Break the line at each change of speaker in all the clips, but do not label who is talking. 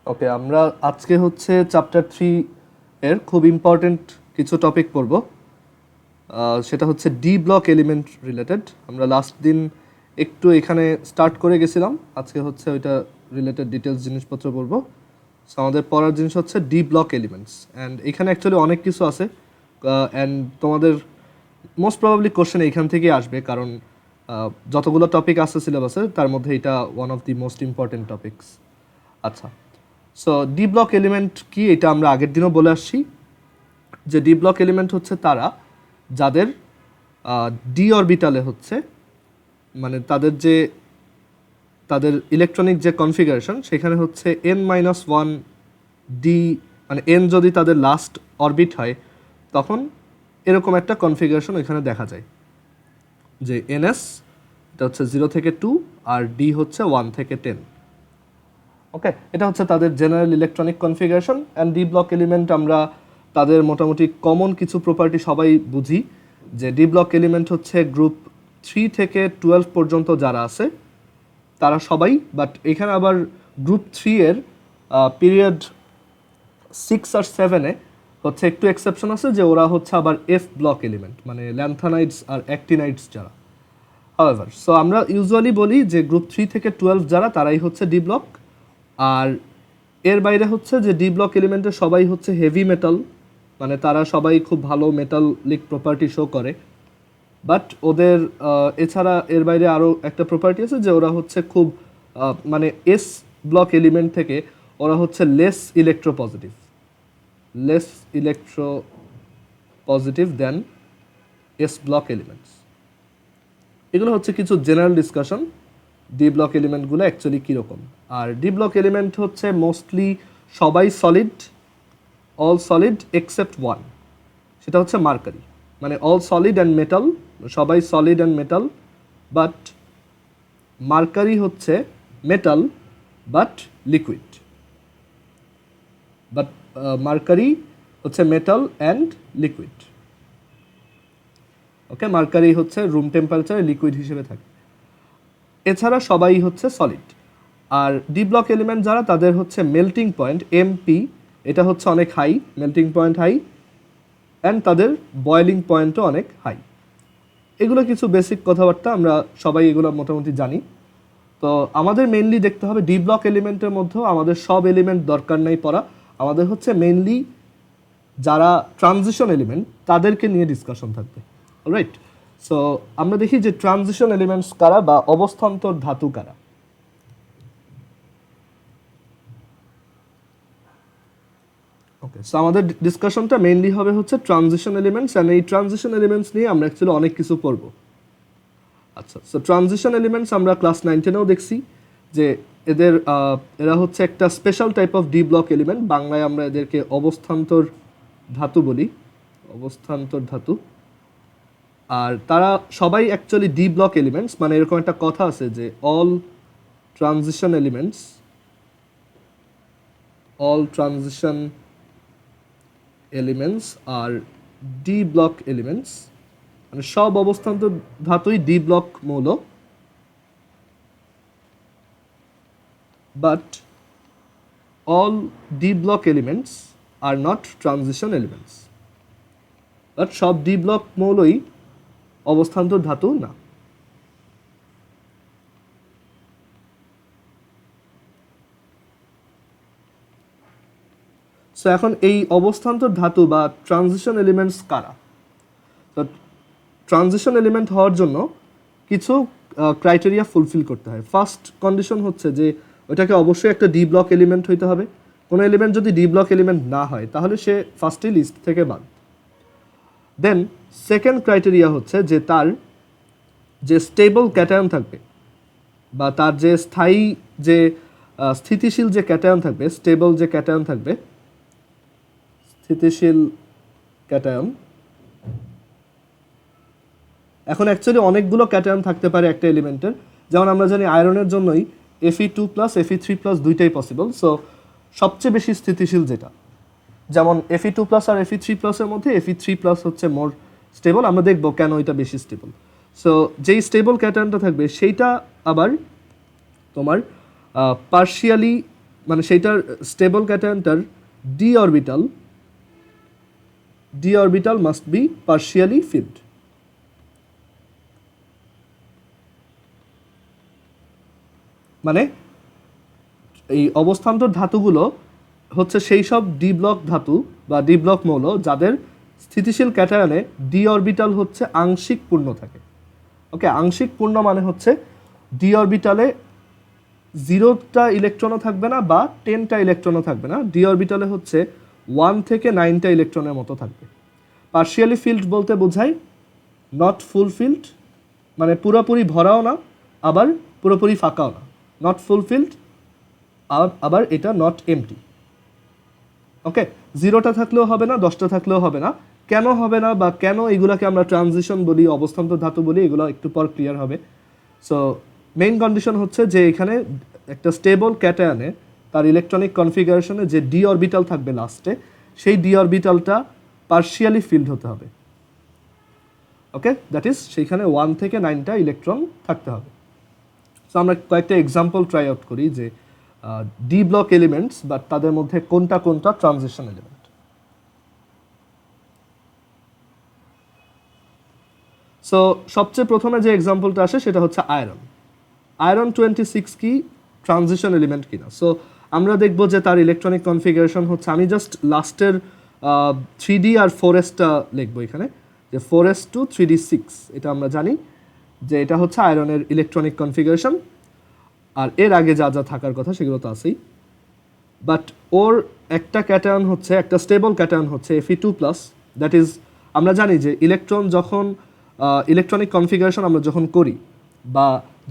ওকে, আমরা আজকে হচ্ছে চ্যাপ্টার 3 এর খুব ইম্পর্টেন্ট কিছু টপিক পড়ব। সেটা হচ্ছে ডি ব্লক এলিমেন্ট রিলেটেড। আমরা লাস্ট দিন একটু এখানে স্টার্ট করে গেছিলাম, আজকে হচ্ছে ওইটা রিলেটেড ডিটেলস জিনিসপত্র পড়ব। সো আমাদের পড়ার জিনিস হচ্ছে ডি ব্লক এলিমেন্টস, অ্যান্ড এখানে অ্যাকচুয়ালি অনেক কিছু আছে, অ্যান্ড তোমাদের মোস্ট প্রবাবলি কোশ্চেন এইখান থেকেই আসবে, কারণ যতগুলো টপিক আছে সিলেবাসে তার মধ্যে এটা one of the most important topics. আচ্ছা, সো ডি ব্লক এলিমেন্ট কি এটা আমরা আগের দিনও বলে আসছি, যে ডি ব্লক এলিমেন্ট হচ্ছে তারা যাদের ডি অরবিটালে হচ্ছে, মানে তাদের ইলেকট্রনিক যে কনফিগারেশন সেখানে হচ্ছে n-1 ডি, মানে এন যদি তাদের লাস্ট অরবিট হয় তখন এরকম একটা কনফিগারেশন এখানে দেখা যায়, যে এনএস এটা হচ্ছে 0 থেকে 2 আর ডি হচ্ছে 1 থেকে 10। ওকে, এটা হচ্ছে তাদের general electronic configuration. And D block element আমরা তাদের মোটামুটি কমন কিছু প্রপার্টি সবাই বুঝি, যে ডি ব্লক এলিমেন্ট হচ্ছে গ্রুপ 3 থেকে 12 পর্যন্ত যারা আছে তারা সবাই, বাট এখানে আবার গ্রুপ 3 এর পিরিয়ড 6 আর 7-এ হচ্ছে একটু এক্সেপশন আছে, যে ওরা হচ্ছে আবার এফ ব্লক এলিমেন্ট, মানে ল্যান্থানাইটস আর অ্যাক্টিনাইটস যারা। হাওয়েভার, সো আমরা ইউজুয়ালি বলি যে গ্রুপ 3 থেকে 12 যারা তারাই হচ্ছে ডি ব্লক, আর এর বাইরে হচ্ছে যে ডি ব্লক এলিমেন্টের সবাই হচ্ছে হেভি মেটাল, মানে তারা সবাই খুব ভালো মেটালিক প্রপার্টি শো করে। বাট ওদের এছাড়া এর বাইরে আরও একটা প্রপার্টি আছে, যে ওরা হচ্ছে খুব মানে এস ব্লক এলিমেন্ট থেকে ওরা হচ্ছে less electro positive then s block elements. এগুলো হচ্ছে কিছু জেনারেল ডিসকাশন ডি ব্লক এলিমেন্টগুলো অ্যাকচুয়ালি কীরকম। আর ডি ব্লক এলিমেন্ট হচ্ছে মোস্টলি সবাই solid, all solid except one, সেটা হচ্ছে মার্কারি। মানে অল সলিড অ্যান্ড মেটাল, সবাই solid and metal, but mercury হচ্ছে metal but liquid. But mercury হচ্ছে metal and liquid. Okay, mercury হচ্ছে রুম টেম্পারেচারে লিকুইড হিসেবে থাকে। এছাড়া সবাই হচ্ছে সলিড। আর ডি ব্লক এলিমেন্ট যারা, তাদের হচ্ছে মেল্টিং পয়েন্ট এমপি, এটা হচ্ছে অনেক high, melting point high, and তাদের বয়েলিং পয়েন্টও অনেক হাই। এগুলো কিছু বেসিক কথাবার্তা, আমরা সবাই এগুলো মোটামুটি জানি। তো আমাদের মেইনলি দেখতে হবে ডি ব্লক এলিমেন্টের মধ্যেও আমাদের সব এলিমেন্ট দরকার নাই পড়া, আমাদের হচ্ছে মেইনলি যারা ট্রানজিশন এলিমেন্ট তাদেরকে নিয়ে ডিসকাশন থাকবে। রাইট, সো আমরা দেখি যে ট্রানজিশন এলিমেন্টস কারা বা অবস্থান্তর ধাতু কারা। ওকে, সো আমাদের ডিসকাশনটা মেইনলি হবে হচ্ছে ট্রানজিশন এলিমেন্টস, অ্যান্ড এই ট্রানজিশন এলিমেন্টস নিয়ে আমরা অ্যাকচুয়ালি অনেক কিছু পড়বো। আচ্ছা, সো ট্রানজিশন এলিমেন্টস আমরা ক্লাস 9-10-এও দেখছি যে এরা হচ্ছে একটা special type of D block element, বাংলায় আমরা এদেরকে অবস্থান্তর ধাতু বলি, অবস্থান্তর ধাতু। আর তারা সবাই অ্যাকচুয়ালি ডি ব্লক এলিমেন্টস, মানে এরকম একটা কথা আছে যে অল ট্রানজিশন এলিমেন্টস আর ডি ব্লক এলিমেন্টস, মানে সব অবস্থান্তর ধাতুই ডি ব্লক মৌল, but all D block elements are not transition elements. But সব ডি ব্লক মৌলই অবস্থান্তর ধাতু না। সো এখন এই অবস্থান্তর ধাতু বা ট্রানজিশন এলিমেন্টস কারা? তো ট্রানজিশন এলিমেন্ট হওয়ার জন্য কিছু ক্রাইটেরিয়া ফুলফিল করতে হয়। ফার্স্ট কন্ডিশন হচ্ছে যে ওইটাকে অবশ্যই একটা ডি ব্লক এলিমেন্ট হইতে হবে। কোনো এলিমেন্ট যদি ডি ব্লক এলিমেন্ট না হয় তাহলে সে ফার্স্টে লিস্ট থেকে বাদ। দেন সেকেন্ড ক্রাইটেরিয়া হচ্ছে যে তার যে স্টেবল ক্যাটায়ন থাকবে, বা তার যে স্থায়ী যে স্থিতিশীল যে ক্যাটায়ন থাকবে, স্টেবল যে ক্যাটায়ন থাকবে, স্থিতিশীল ক্যাটায়ন। এখন অ্যাকচুয়ালি অনেকগুলো ক্যাটায়ন থাকতে পারে একটা এলিমেন্টের, যেমন আমরা জানি আয়রনের জন্যই Fe2+ Fe3+ দুইটাই পসিবল। সো সবচেয়ে বেশি স্থিতিশীল যেটা, যেমন Fe2+ আর Fe3+ এর মধ্যে Fe3+ হচ্ছে মোর স্টেবল, আমরা দেখবো কেন এটা বেশি স্টেবল। সো যেই স্টেবল ক্যাটায়নটা থাকবে সেইটা আবার তোমার পার্শিয়ালি মানে সেইটার স্টেবল ক্যাটায়নটার d orbital must be partially filled. মানে এই অবস্থান্তর ধাতুগুলো হচ্ছে সেই সব ডি ব্লক ধাতু বা ডি ব্লক মৌল যাদের স্থিতিশীল ক্যাটায়নে ডি অরবিটাল হচ্ছে আংশিক পূর্ণ থাকে। ওকে, আংশিক পূর্ণ মানে হচ্ছে ডি অরবিটালে 0টা ইলেকট্রনও থাকবে না বা 10টা ইলেকট্রনও থাকবে না, ডি অরবিটালে হচ্ছে 1 থেকে 9টা ইলেকট্রনের মতো থাকবে। পার্শিয়ালি ফিল্ড বলতে বোঝায় নট ফুল ফিল্ড, মানে পুরোপুরি ভরাও না আবার পুরোপুরি ফাঁকাও না, নট ফুল ফিল্ড আবার এটা নট এমটি। ওকে, 0টা থাকলেও হবে না, 10টা থাকলেও হবে না। কেন হবে না বা কেন এগুলাকে আমরা ট্রানজিশন বলি, অবস্থান্তর ধাতু বলি, এগুলো একটু পর ক্লিয়ার হবে। সো মেইন কন্ডিশন হচ্ছে যে এখানে একটা স্টেবল ক্যাটায়নে তার ইলেকট্রনিক কনফিগারেশনে যে ডি অরবিটাল থাকবে লাস্টে, সেই ডি অরবিটালটা পার্শিয়ালি ফিল্ড হতে হবে। ওকে, দ্যাট ইজ সেইখানে 1 থেকে 9টা ইলেকট্রন থাকতে হবে। সো আমরা কয়েকটা এক্সাম্পল ট্রাই আউট করি যে ডি ব্লক এলিমেন্টস বা তাদের মধ্যে কোনটা কোনটা ট্রানজিশন এলিমেন্ট। সো সবচেয়ে প্রথমে যে এক্সাম্পলটা আসে সেটা হচ্ছে আয়রন। আয়রন 26 কি ট্রানজিশন এলিমেন্ট কিনা। সো আমরা দেখব যে তার ইলেকট্রনিক কনফিগারেশন হচ্ছে, আমি জাস্ট লাস্টের 3D আর 4sটা লিখবো এখানে, যে 4s to 3d6, এটা আমরা জানি যে এটা হচ্ছে আয়রনের ইলেকট্রনিক কনফিগারেশন। আর এর আগে যা যা থাকার কথা সেগুলো তো আছেই, বাট ওর একটা ক্যাটায়ন হচ্ছে, একটা স্টেবল ক্যাটায়ন হচ্ছে Fe2+, দ্যাট ইজ আমরা জানি যে ইলেকট্রন যখন ইলেকট্রনিক কনফিগারেশন আমরা যখন করি বা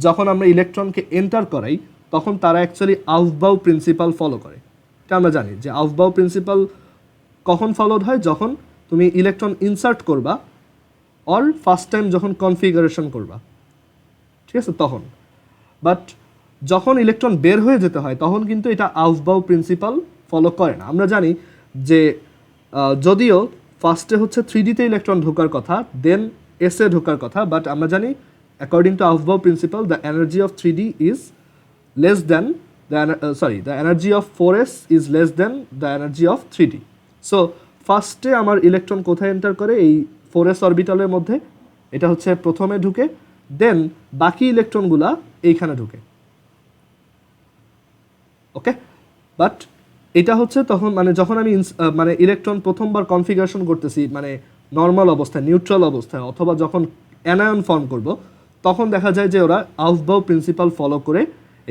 যখন আমরা ইলেকট্রনকে এন্টার করাই, তখন তারা অ্যাকচুয়ালি আউফবাউ প্রিন্সিপাল ফলো করে। এটা আমরা জানি যে আউফবাউ প্রিন্সিপাল কখন ফলোড হয়, যখন তুমি ইলেকট্রন ইনসার্ট করবা অর ফার্স্ট টাইম যখন কনফিগারেশন করবা, ঠিক আছে, তখন। বাট যখন ইলেকট্রন বের হয়ে যেতে হয় তখন কিন্তু এটা আউফবাউ প্রিন্সিপাল ফলো করে না। আমরা জানি যে যদিও ফার্স্টে হচ্ছে 3Dতে ইলেকট্রন ঢোকার কথা, দেন এসে ঢোকার কথা, বাট আমরা জানি according to Aufbau principal the energy of 3D is less than the energy of 4s is less than the energy of 3D। So ফার্স্টে আমার ইলেকট্রন কোথায় এন্টার করে, এই 4s অরবিটালের মধ্যে, এটা হচ্ছে প্রথমে ঢুকে, দেন বাকি ইলেকট্রনগুলা এইখানে ঢুকে। ওকে, বাট এটা হচ্ছে তখন মানে যখন আমি মানে ইলেকট্রন প্রথমবার কনফিগারেশন করতেছি, মানে নর্মাল অবস্থায়, নিউট্রাল অবস্থায়, অথবা যখন অ্যানায়ন ফর্ম করব, তখন দেখা যায় যে ওরা আউফবাউ প্রিন্সিপাল ফলো করে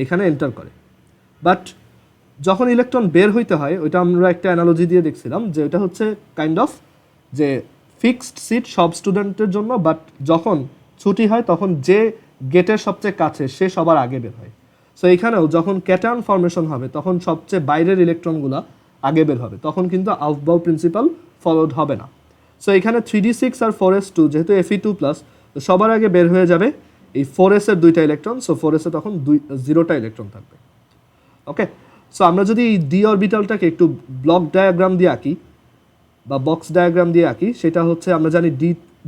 এখানে এন্টার করে। বাট যখন ইলেকট্রন বের হইতে হয়, ওইটা আমরা একটা অ্যানালজি দিয়ে দেখছিলাম যে ওইটা হচ্ছে কাইন্ড অফ যে ফিক্সড সিট সব স্টুডেন্টের জন্য, বাট যখন ছুটি হয় তখন যে গেটের সবচেয়ে কাছে সে সবার আগে বের হয়। সো এখানেও যখন ক্যাটায়ন ফর্মেশন হবে তখন সবচেয়ে বাইরের ইলেকট্রনগুলো আগে বের হবে, তখন কিন্তু আউফবাউ প্রিন্সিপাল ফলোড হবে না। সো এখানে 3d6 আর 4s2 যেহেতু Fe2+, তো সবার আগে বের হয়ে যাবে এই 4s এর 2টা ইলেকট্রন। সো 4s এ তখন 0টা ইলেকট্রন থাকবে। ওকে, সো আমরা যদি এই ডি অরবিটালটাকে একটু ব্লক ডায়াগ্রাম দিয়ে আঁকি বা বক্স ডায়াগ্রাম দিয়ে আঁকি, সেটা হচ্ছে আমরা জানি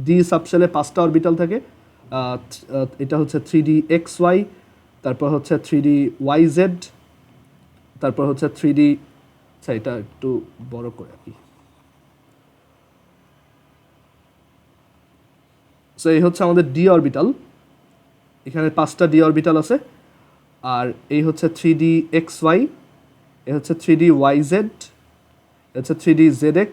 ডি সাবশেলে 5টা অরবিটাল থাকে। এটা হচ্ছে 3dxy, তারপর হচ্ছে 3dyz, তারপর হচ্ছে 3d, আচ্ছা এটা একটু বড় করে আঁকি। সো এই হচ্ছে আমাদের ডি অরবিটাল, এখানে 5টা ডি অরবিটাল আছে। আর এই হচ্ছে 3dxy, এ হচ্ছে 3dyz, এটা হচ্ছে 3dzx,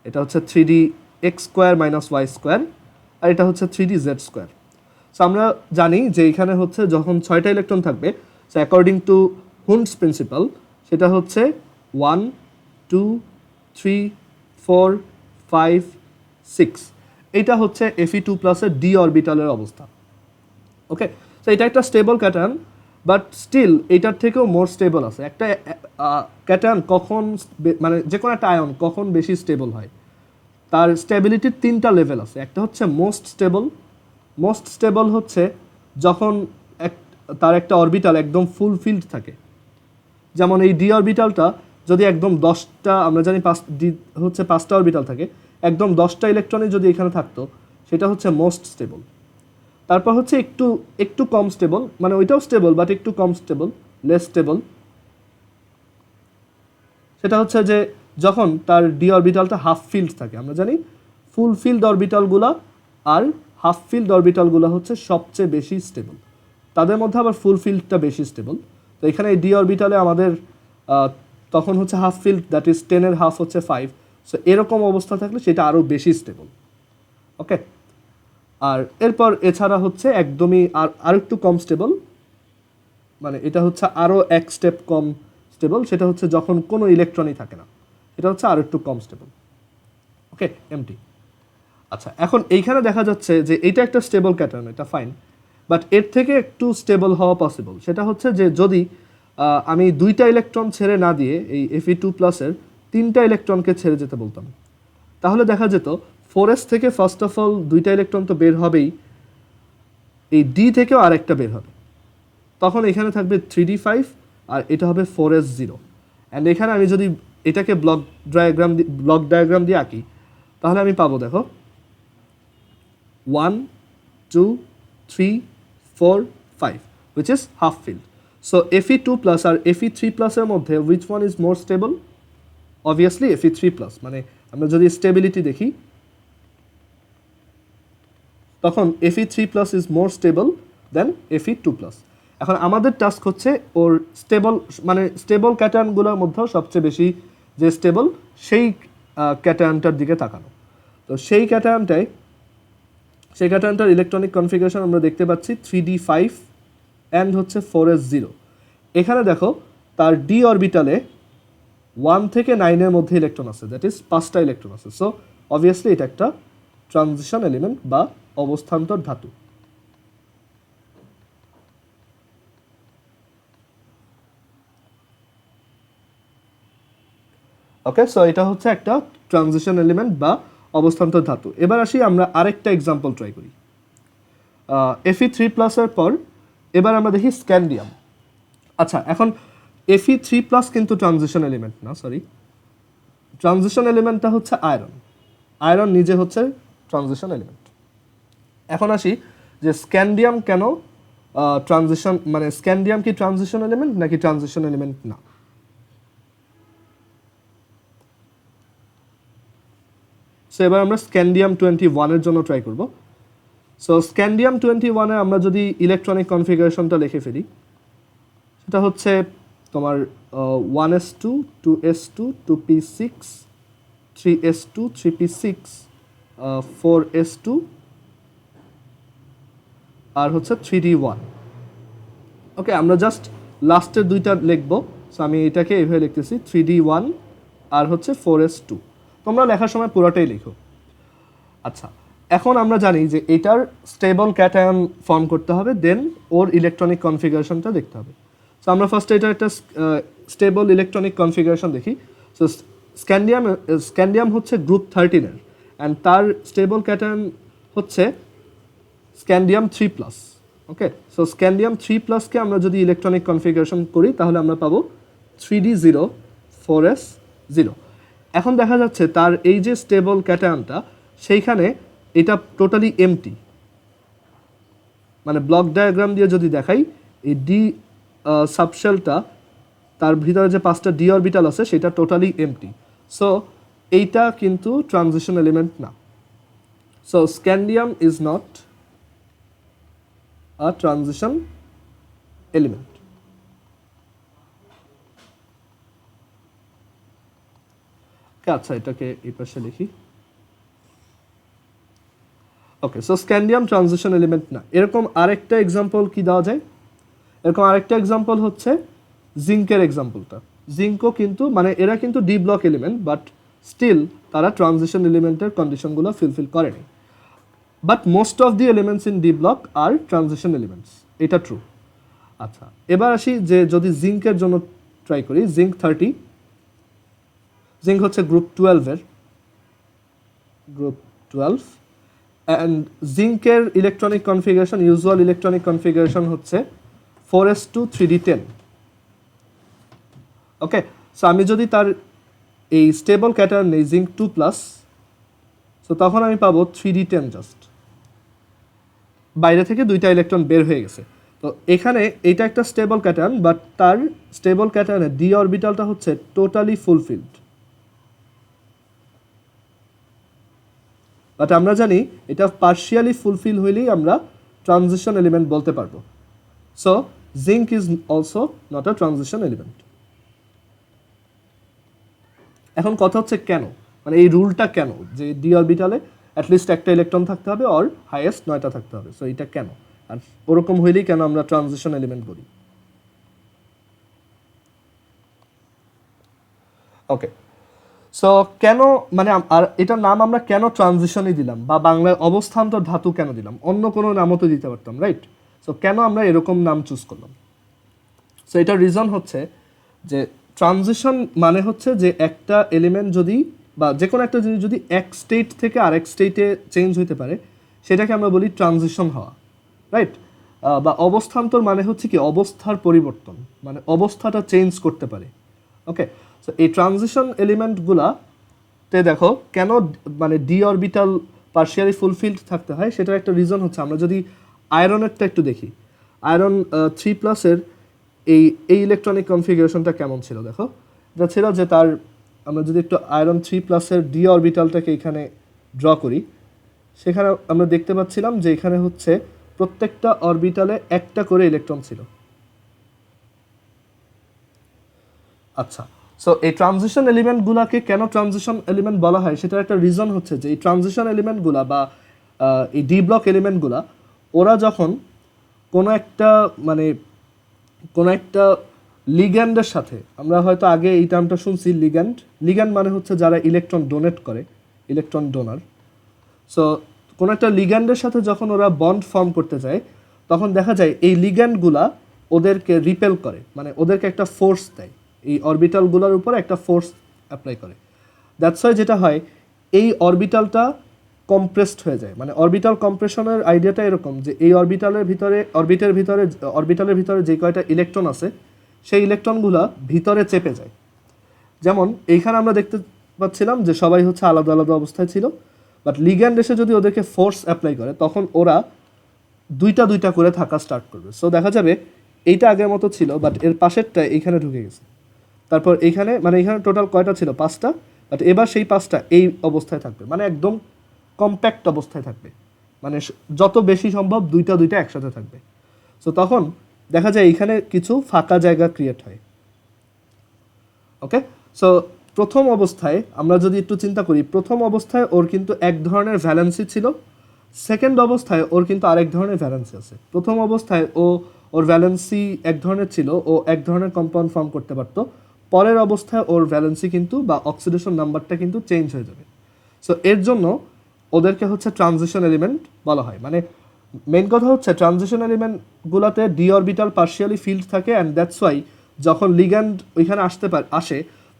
এটা হচ্ছে 3dx² - y², আর এটা হচ্ছে 3dz²। সো আমরা জানি যে এখানে হচ্ছে যখন 6টা ইলেকট্রন থাকবে, সো অ্যাকর্ডিং টু হুন্ডস প্রিন্সিপাল সেটা হচ্ছে 1 2 3 4 5 6, এইটা হচ্ছে Fe2+ এর ডি অরবিটালের অবস্থা। ওকে, সো এটা একটা স্টেবল ক্যাটায়ন, বাট স্টিল এটার থেকেও মোর স্টেবল আছে। একটা ক্যাটায়ন কখন মানে যে কোনো একটা আয়ন কখন বেশি স্টেবল হয়, তার স্টেবিলিটির 3টা লেভেল আছে। একটা হচ্ছে মোস্ট স্টেবল। মোস্ট স্টেবল হচ্ছে যখন তার একটা অরবিটাল একদম ফুল ফিল্ড থাকে, যেমন এই ডি অরবিটালটা যদি একদম 10টা, আমরা জানি ডি হচ্ছে 5টা অরবিটাল থাকে, একদম 10টা ইলেকট্রনই যদি এখানে থাকতো সেটা হচ্ছে মোস্ট স্টেবল। তারপর হচ্ছে একটু কম স্টেবল, মানে ওইটাও স্টেবল বাট একটু কম স্টেবল, লেস স্টেবল, সেটা হচ্ছে যে যখন তার ডি অরবিটালটা হাফ ফিল্ড থাকে, আমরা জানি ফুল ফিল্ড অরবিটালগুলো আর হাফ ফিল্ড অরবিটালগুলো হচ্ছে সবচেয়ে বেশি স্টেবল, তাদের মধ্যে আবার ফুল ফিল্ডটা বেশি স্টেবল। তো এখানে এই ডি অরবিটালে আমাদের তখন হচ্ছে হাফ ফিল্ড, দ্যাট ইজ 10 এর হাফ হচ্ছে 5, সো এরকম অবস্থা থাকলে সেটা আরও বেশি স্টেবল। ওকে, আর এরপর এছাড়া হচ্ছে একদমই আর একটু কম স্টেবল, মানে এটা হচ্ছে আরও এক স্টেপ কম স্টেবল, সেটা হচ্ছে যখন কোনো ইলেকট্রনই থাকে না, এটা হচ্ছে আর একটু কম স্টেবল। ওকে, এমটি। আচ্ছা, এখন এইখানে দেখা যাচ্ছে যে এটা একটা স্টেবল ক্যাটায়ন, এটা ফাইন, বাট এর থেকে একটু স্টেবল হওয়া পসিবল। সেটা হচ্ছে যে যদি আমি 2টা ইলেকট্রন ছেড়ে না দিয়ে এই Fe2+-এর 3টা ইলেকট্রনকে ছেড়ে যেতে বলতাম, তাহলে দেখা যেত 4s থেকে ফার্স্ট অফ অল 2টা ইলেকট্রন তো বের হবেই, এই ডি থেকেও আরেকটা বের হবে, তখন এখানে থাকবে 3d5 আর এটা হবে 4s0। অ্যান্ড এখানে আমি যদি এটাকে ব্লক ডায়াগ্রাম দিয়ে আঁকি, তাহলে আমি পাবো, দেখো 1 2 3 4 5, which is half filled. So Fe2+ R Fe3+ এর মধ্যে which one is more stable? Obviously Fe3+, মানে আমরা যদি স্টেবিলিটি দেখি তখন Fe3+ is more stable than Fe2+। এখন আমাদের টাস্ক হচ্ছে ওর স্টেবল ক্যাটায়নগুলোর মধ্যে সবচেয়ে বেশি যে স্টেবল সেই ক্যাটায়নটার দিকে তাকানো। তো সেই ক্যাটায়নটার ইলেকট্রনিক কনফিগারেশন আমরা দেখতে পাচ্ছি 3d5 অ্যান্ড হচ্ছে 4s0। এখানে দেখো তার ডি অরবিটালে 1 থেকে 9 এর মধ্যে ইলেকট্রন আছে, দ্যাট ইজ 5টা ইলেকট্রন আছে। সো অবভিয়াসলি এটা একটা ট্রানজিশন এলিমেন্ট বা অবস্থান্তর ধাতু। ওকে, সো এটা হচ্ছে একটা ট্রানজিশন এলিমেন্ট বা অবস্থান্তর ধাতু। এবার আসি আমরা আরেকটা এক্সাম্পল ট্রাই করি। Fe3+ এর পর এবার আমরা দেখি স্ক্যান্ডিয়াম। আচ্ছা, এখন Fe3+ কিন্তু ট্রানজিশন এলিমেন্ট না, সরি, ট্রানজিশন এলিমেন্টটা হচ্ছে আয়রন নিজে হচ্ছে ট্রানজিশন এলিমেন্ট। এখন আসি যে স্ক্যান্ডিয়াম কেন ট্রানজিশন, মানে স্ক্যান্ডিয়াম কি ট্রানজিশন এলিমেন্ট নাকি ট্রানজিশন এলিমেন্ট না? সো এবার আমরা স্ক্যান্ডিয়াম 21 এর জন্য ট্রাই করব। সো স্ক্যান্ডিয়াম 21 এ আমরা যদি ইলেকট্রনিক কনফিগারেশনটা লিখে ফেলি, সেটা হচ্ছে তোমার 1s2 2s2 2p6 3s2 3p6 4s2 আর হচ্ছে 3d1। ওকে, আমরা জাস্ট লাস্টের দুইটা লিখবো। সো আমি এটাকে এইভাবে লিখতেছি 3d1 আর হচ্ছে 4s2, তোমরা লেখার সময় পুরোটাই লিখো। আচ্ছা, এখন আমরা জানি যে এটার স্টেবল ক্যাটায়ন ফর্ম করতে হবে, দেন ওর ইলেকট্রনিক কনফিগারেশনটা দেখতে হবে। সো আমরা ফার্স্টে এটার একটা স্টেবল ইলেকট্রনিক কনফিগারেশন দেখি। সো স্ক্যান্ডিয়াম হচ্ছে গ্রুপ 13-এর অ্যান্ড তার স্টেবল ক্যাটায়ন হচ্ছে স্ক্যান্ডিয়াম 3+। ওকে, সো স্ক্যান্ডিয়াম 3+কে আমরা যদি ইলেকট্রনিক কনফিগারেশন করি তাহলে আমরা পাবো 3d0 4s0। এখন দেখা যাচ্ছে তার এই যে স্টেবল ক্যাটায়নটা, সেইখানে এটা টোটালি এমটি, মানে ব্লক ডায়াগ্রাম দিয়ে যদি দেখাই, এই ডি সাবশেলটা তার ভিতরে যে 5টা ডি অরবিটাল আছে সেটা টোটালি এমটি। সো এইটা কিন্তু ট্রানজিশন এলিমেন্ট না। So scandium is not a transition element. আচ্ছা, এটাকে এই পাশে লিখি। ওকে, সো স্ক্যান্ডিয়াম ট্রানজিশন এলিমেন্ট না। এরকম আরেকটা এক্সাম্পল কি দেওয়া যায়? এরকম আরেকটা এক্সাম্পল হচ্ছে জিঙ্কের এক্সাম্পলটা। জিঙ্কও কিন্তু, মানে এরা কিন্তু D block element, but still তারা ট্রানজিশন এলিমেন্টের কন্ডিশনগুলো ফুলফিল করেনি। But most of the elements in D block are transition elements, এটা ট্রু। আচ্ছা, এবার আসি যে যদি জিঙ্কের জন্য ট্রাই করি, জিঙ্ক 30, জিঙ্ক হচ্ছে গ্রুপ 12-এর, গ্রুপ 12, অ্যান্ড জিঙ্কের electronic configuration, usual electronic configuration হচ্ছে 4s2 3d10। ওকে, সো আমি যদি তার এই স্টেবল ক্যাটায়ন নেই জিঙ্ক 2+, সো তখন আমি পাবো 3d10 জাস্ট, বাইরে থেকে 2টা ইলেকট্রন বের হয়ে গেছে। তো এখানে এটা একটা স্টেবল ক্যাটায়ন, বাট তার স্টেবল ক্যাটায়নের ডি অরবিটালটা হচ্ছে টোটালি ফুলফিলড। বাট আমরা জানি এটা পার্শিয়ালি ফুলফিল হইলেই আমরা ট্রানজিশন এলিমেন্ট বলতে পারবো। So zinc is also not a transition element. এখন কথা হচ্ছে কেন, মানে এই রুলটা কেন যে ডি অরবিটালে অ্যাটলিস্ট একটা ইলেকট্রন থাকতে হবে অর হাইয়েস্ট 9টা থাকতে হবে। সো এটা কেন, আর ওরকম হইলেই কেন আমরা ট্রানজিশন এলিমেন্ট বলি। ওকে, সো কেন মানে আর এটার নাম আমরা কেন ট্রানজিশনই দিলাম, বা বাংলায় অবস্থান্তর ধাতু কেন দিলাম, অন্য কোনো নামও তো দিতে পারতাম, রাইট? সো কেন আমরা এরকম নাম চুজ করলাম? সো এটার রিজন হচ্ছে যে ট্রানজিশন মানে হচ্ছে যে একটা এলিমেন্ট যদি বা যে কোনো একটা জিনিস যদি এক স্টেট থেকে আরেক স্টেটে চেঞ্জ হইতে পারে সেটাকে আমরা বলি ট্রানজিশন হওয়া, রাইট? বা অবস্থান্তর মানে হচ্ছে কি অবস্থার পরিবর্তন, মানে অবস্থাটা চেঞ্জ করতে পারে। ওকে, সো এই ট্রানজিশন এলিমেন্টগুলাতে দেখো কেন মানে ডি অরবিটাল পার্শিয়ালি ফুলফিলড থাকতে হয়, সেটার একটা রিজন হচ্ছে আমরা যদি আয়রনেরটা একটু দেখি। আয়রন 3+ এই ইলেকট্রনিক কনফিগারেশনটা কেমন ছিল দেখো। এটা ছিল যে তার আমরা যদি একটু আয়রন 3+ ডি অরবিটালটাকে এখানে ড্র করি, সেখানে আমরা দেখতে পাচ্ছিলাম যে এখানে হচ্ছে প্রত্যেকটা অরবিটালে একটা করে ইলেকট্রন ছিল। আচ্ছা, সো এই ট্রানজিশন এলিমেন্টগুলোকে কেন ট্রানজিশন এলিমেন্ট বলা হয় সেটার একটা রিজন হচ্ছে যে এই ট্রানজিশন এলিমেন্টগুলা বা এই ডি ব্লক এলিমেন্টগুলা ওরা যখন কোনো একটা মানে কোনো একটা লিগ্যান্ডের সাথে, আমরা হয়তো আগে এই টার্মটা শুনছি লিগ্যান্ড। লিগ্যান্ড মানে হচ্ছে যারা ইলেকট্রন ডোনেট করে, ইলেকট্রন ডোনার। সো কোনো একটা লিগ্যান্ডের সাথে যখন ওরা বন্ড ফর্ম করতে যায় তখন দেখা যায় এই লিগ্যান্ডগুলা ওদেরকে রিপেল করে, মানে ওদেরকে একটা ফোর্স দেয়, এই অরবিটালগুলোর উপরে একটা ফোর্স অ্যাপ্লাই করে। দ্যাটস ওয়াই যেটা হয় এই অরবিটালটা কম্প্রেসড হয়ে যায়। মানে অরবিটাল কম্প্রেশনের আইডিয়াটা এরকম যে এই অরবিটালের ভিতরে যে কয়টা ইলেকট্রন আছে সেই ইলেকট্রনগুলো ভিতরে চেপে যায়। যেমন এইখানে আমরা দেখতে পাচ্ছিলাম যে সবাই হচ্ছে আলাদা আলাদা অবস্থায় ছিল, বাট লিগ্যান্ড এসে যদি ওদেরকে ফোর্স অ্যাপ্লাই করে তখন ওরা দুইটা দুইটা করে থাকা স্টার্ট করবে। সো দেখা যাবে এইটা আগের মতো ছিল, বাট এর পাশেরটা এইখানে ঢুকে গেছে। তারপর এইখানে মানে এখানে টোটাল কয়টা ছিল? 5টা, বাট এবার সেই 5টা এই অবস্থায় থাকবে, মানে একদম কম্প্যাক্ট অবস্থায় থাকবে, মানে যত বেশি সম্ভব দুইটা দুইটা একসাথে থাকবে। সো তখন দেখা যায় এখানে কিছু ফাঁকা জায়গা ক্রিয়েট হয়। ওকে, সো প্রথম অবস্থায় আমরা যদি একটু চিন্তা করি, প্রথম অবস্থায় ওর কিন্তু এক ধরনের ভ্যালেন্সি ছিল, সেকেন্ড অবস্থায় ওর কিন্তু আরেক ধরনের ভ্যালেন্সি আছে। প্রথম অবস্থায় ওর ভ্যালেন্সি এক ধরনের ছিল, ও এক ধরনের কম্পাউন্ড ফর্ম করতে পারতো। পরের অবস্থায় ওর ভ্যালেন্সি কিন্তু বা অক্সিডেশন নাম্বারটা কিন্তু চেঞ্জ হয়ে যাবে। সো এর জন্য ওদেরকে হচ্ছে ট্রানজিশন এলিমেন্ট বলা হয়। মানে মেন কথা হচ্ছে ট্রানজিশন এলিমেন্টগুলোতে ডি অরবিটাল পার্শিয়ালি ফিল্ড থাকে, অ্যান্ড দ্যাটস ওয়াই যখন লিগ্যান্ড ওইখানে আসে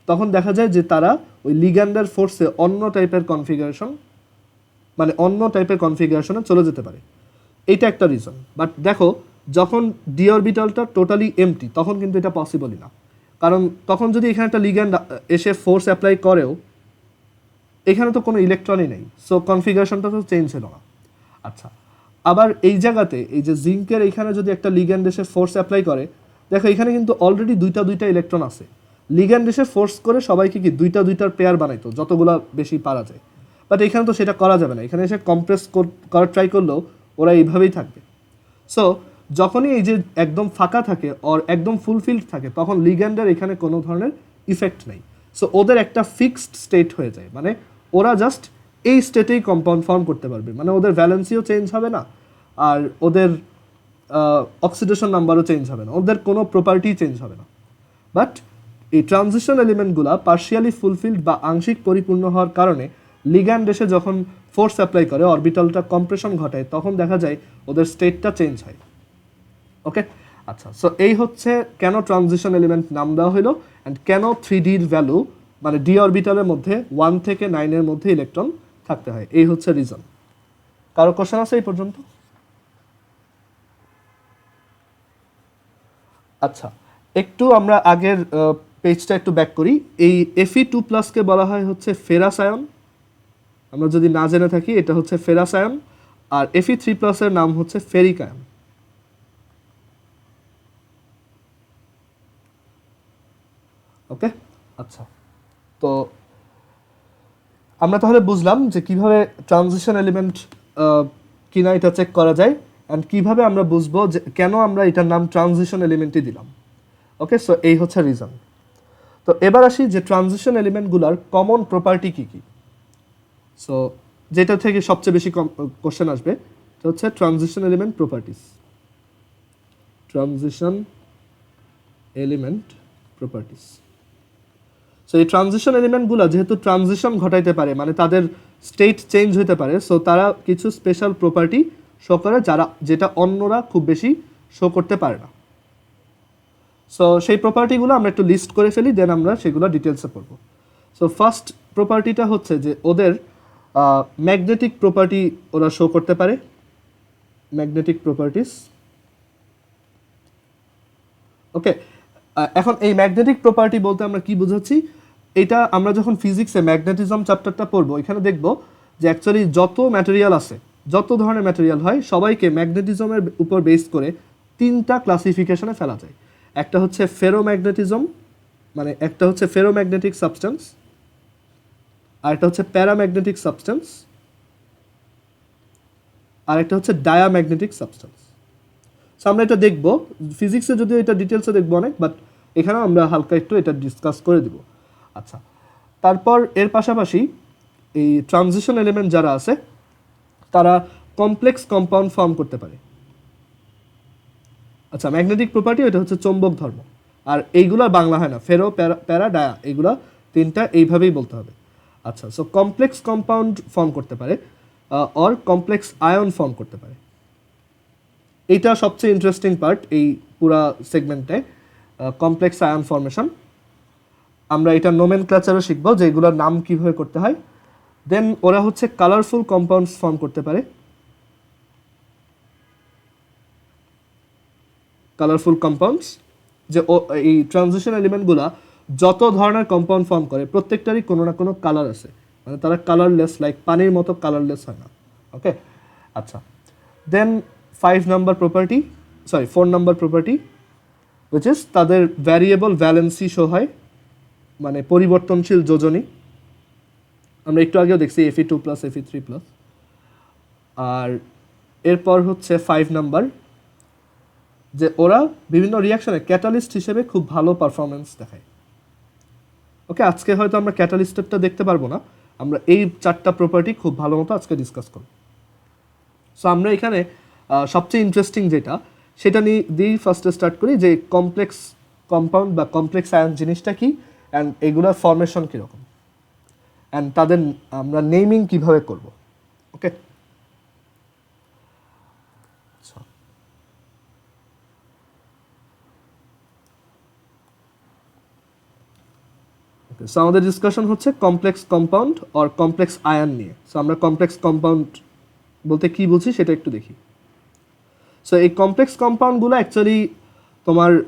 তখন দেখা যায় যে তারা ওই লিগ্যান্ডের ফোর্সে অন্য টাইপের কনফিগারেশনে চলে যেতে পারে। এইটা একটা রিজন। বাট দেখো যখন ডি অরবিটালটা টোটালি এমটি তখন কিন্তু এটা পসিবলই না, কারণ তখন যদি এখানে একটা লিগ্যান্ড এসে ফোর্স অ্যাপ্লাই করেও এখানে তো কোনো ইলেকট্রনই নেই, সো কনফিগারেশনটা তো চেঞ্জ হলো না। আচ্ছা, আবার এই জায়গাতে এই যে জিঙ্কের এখানে যদি একটা লিগ্যান্ড এসে ফোর্স অ্যাপ্লাই করে, দেখো এখানে কিন্তু অলরেডি দুইটা দুইটা ইলেকট্রন আছে। লিগ্যান্ড এসে ফোর্স করে সবাইকে কি দুইটা দুইটার পেয়ার বানাইতো যতগুলো বেশি পারা যায়, বাট এখানে তো সেটা করা যাবে না। এখানে এসে কম্প্রেস করার ট্রাই করলেও ওরা এইভাবেই থাকবে। সো যখনই এই যে একদম ফাঁকা থাকে আর একদম ফুলফিলড থাকে তখন লিগ্যান্ডের এখানে কোনো ধরনের ইফেক্ট নেই। সো ওদের একটা ফিক্সড স্টেট হয়ে যায়, মানে ওরা জাস্ট এই স্টেটেই কম্পাউন্ড ফর্ম করতে পারবে, মানে ওদের ভ্যালেন্সিও চেঞ্জ হবে না আর ওদের অক্সিডেশন নাম্বারও চেঞ্জ হবে না, ওদের কোনো প্রপার্টি চেঞ্জ হবে না। বাট এই ট্রানজিশন এলিমেন্টগুলো পার্শিয়ালি ফুলফিলড বা আংশিক পরিপূর্ণ হওয়ার কারণে লিগ্যান্ড এসে যখন ফোর্স অ্যাপ্লাই করে অরবিটালটা কম্প্রেশন ঘটায় তখন দেখা যায় ওদের স্টেটটা চেঞ্জ হয়। ওকে, আচ্ছা, সো এই হচ্ছে কেন ট্রানজিশন এলিমেন্ট নাম দেওয়া হলো অ্যান্ড কেন 3Dর ভ্যালু মানে ডি অরবিটালের মধ্যে 1 থেকে 9 মধ্যে ইলেকট্রন থাকতে হয়, এই হচ্ছে রিজন। কারো কোশ্চেন আছে এই পর্যন্ত? আচ্ছা, একটু আমরা আগের পেজটা একটু ব্যাক করি। এই Fe2+ বলা হয় হচ্ছে ফেরাস আয়ন, আমরা যদি না জেনে থাকি এটা হচ্ছে ফেরাস আয়ন, আর Fe3+ এর নাম হচ্ছে ফেরিক আয়ন। ওকে, আচ্ছা। তো আমরা তাহলে বুঝলাম যে কিভাবে ট্রানজিশন এলিমেন্ট কিনা এটা চেক করা যায়, অ্যান্ড কিভাবে আমরা বুঝবো যে কেন আমরা এটার নাম ট্রানজিশন এলিমেন্টই দিলাম। ওকে, সো এই হচ্ছে রিজন। তো এবার আসি যে ট্রানজিশন এলিমেন্টগুলোর কমন প্রপার্টি কী কী। সো যেটা থেকে সবচেয়ে বেশি কোশ্চেন আসবে সেটা হচ্ছে transition element properties. Transition element properties. So এই ট্রানজিশন এলিমেন্টগুলো যেহেতু ট্রানজিশন ঘটাইতে পারে, মানে তাদের স্টেট চেঞ্জ হতে পারে, সো তারা কিছু স্পেশাল প্রপার্টি শো করে যেটা অন্যরা খুব বেশি শো করতে পারে না। সো সেই প্রপার্টিগুলো আমরা একটু লিস্ট করে ফেলি, দেন আমরা সেগুলো ডিটেলসে পড়ব। সো ফার্স্ট প্রপার্টিটা হচ্ছে যে ওদের ম্যাগনেটিক প্রপার্টি ওরা শো করতে পারে। Magnetic properties. ওকে, এখন এই ম্যাগনেটিক প্রপার্টি বলতে আমরা কি বোঝাচ্ছি, এটা আমরা যখন ফিজিক্সে ম্যাগনেটিজম চ্যাপ্টারটা পড়বো এখানে দেখব যে অ্যাকচুয়ালি যত ম্যাটেরিয়াল আছে, যত ধরনের ম্যাটেরিয়াল হয়, সবাইকে ম্যাগনেটিজমের উপর বেস করে তিনটা ক্লাসিফিকেশনে ফেলা যায়। একটা হচ্ছে ফেরোম্যাগনেটিজম, মানে একটা হচ্ছে ফেরোম্যাগনেটিক সাবস্টেন্স, আর একটা হচ্ছে প্যারাম্যাগনেটিক সাবস্টেন্স, আর একটা হচ্ছে ডায়াম্যাগনেটিক সাবস্টেন্স। সো আমরা এটা দেখব ফিজিক্সে, যদিও এটা ডিটেলসে দেখবো অনেক, বাট এখানেও আমরা হালকা একটু এটা ডিসকাস করে দিব। আচ্ছা, তারপর এর পাশাপাশি এই ট্রানজিশন এলিমেন্ট যারা আছে তারা কমপ্লেক্স কম্পাউন্ড ফর্ম করতে পারে। আচ্ছা, ম্যাগনেটিক প্রপার্টি এটা হচ্ছে চৌম্বক ধর্ম, আর এইগুলা বাংলা হয় না, ফেরো প্যারা ডায়া, এইগুলা তিনটা এইভাবেই বলতে হবে। আচ্ছা, সো কমপ্লেক্স কম্পাউন্ড ফর্ম করতে পারে, অর কমপ্লেক্স আয়ন ফর্ম করতে পারে। এইটা সবচেয়ে ইন্টারেস্টিং পার্ট এই পুরা সেগমেন্টে, কমপ্লেক্স আয়ন ফর্মেশন। আমরা এটা নোমেনক্লেচারও শিখবো যে এগুলোর নাম কীভাবে করতে হয়। দেন ওরা হচ্ছে কালারফুল কম্পাউন্ডস ফর্ম করতে পারে। কালারফুল কম্পাউন্ডস, যে এই ট্রানজিশন এলিমেন্টগুলো যত ধরনের কম্পাউন্ড ফর্ম করে প্রত্যেকটারই কোনো না কোনো কালার আছে, মানে তারা কালারলেস, লাইক পানির মতো কালারলেস হয় না। ওকে, আচ্ছা। দেন 4 নাম্বার প্রপার্টি উইচ ইজ তাদের ভ্যারিয়েবল ভ্যালেন্সি শো হয়, মানে পরিবর্তনশীল যোজনী। আমরা একটু আগেও দেখছি Fe2+, Fe3+। আর এরপর হচ্ছে 5 নাম্বার, যে ওরা বিভিন্ন রিয়াকশনে ক্যাটালিস্ট হিসেবে খুব ভালো পারফরমেন্স দেখায়। ওকে, আজকে হয়তো আমরা ক্যাটালিস্টেরটা দেখতে পারবো না, আমরা এই 4টা প্রপার্টি খুব ভালো মতো আজকে ডিসকাস করব। সো আমরা এখানে সবচেয়ে ইন্টারেস্টিং যেটা, সেটা দিয়েই ফার্স্টে স্টার্ট করি, যে কমপ্লেক্স কম্পাউন্ড বা কমপ্লেক্স আয়ন জিনিসটা কি, অ্যান্ড এগুলোর ফর্মেশন কীরকম, অ্যান্ড তাদের আমরা নেমিং কিভাবে করব। ওকে, সো আমাদের ডিসকাশন হচ্ছে complex compound or complex ion নিয়ে। সো আমরা কমপ্লেক্স কম্পাউন্ড বলতে কি বুঝি সেটা একটু দেখি। সো এই কমপ্লেক্স কম্পাউন্ডগুলো অ্যাকচুয়ালি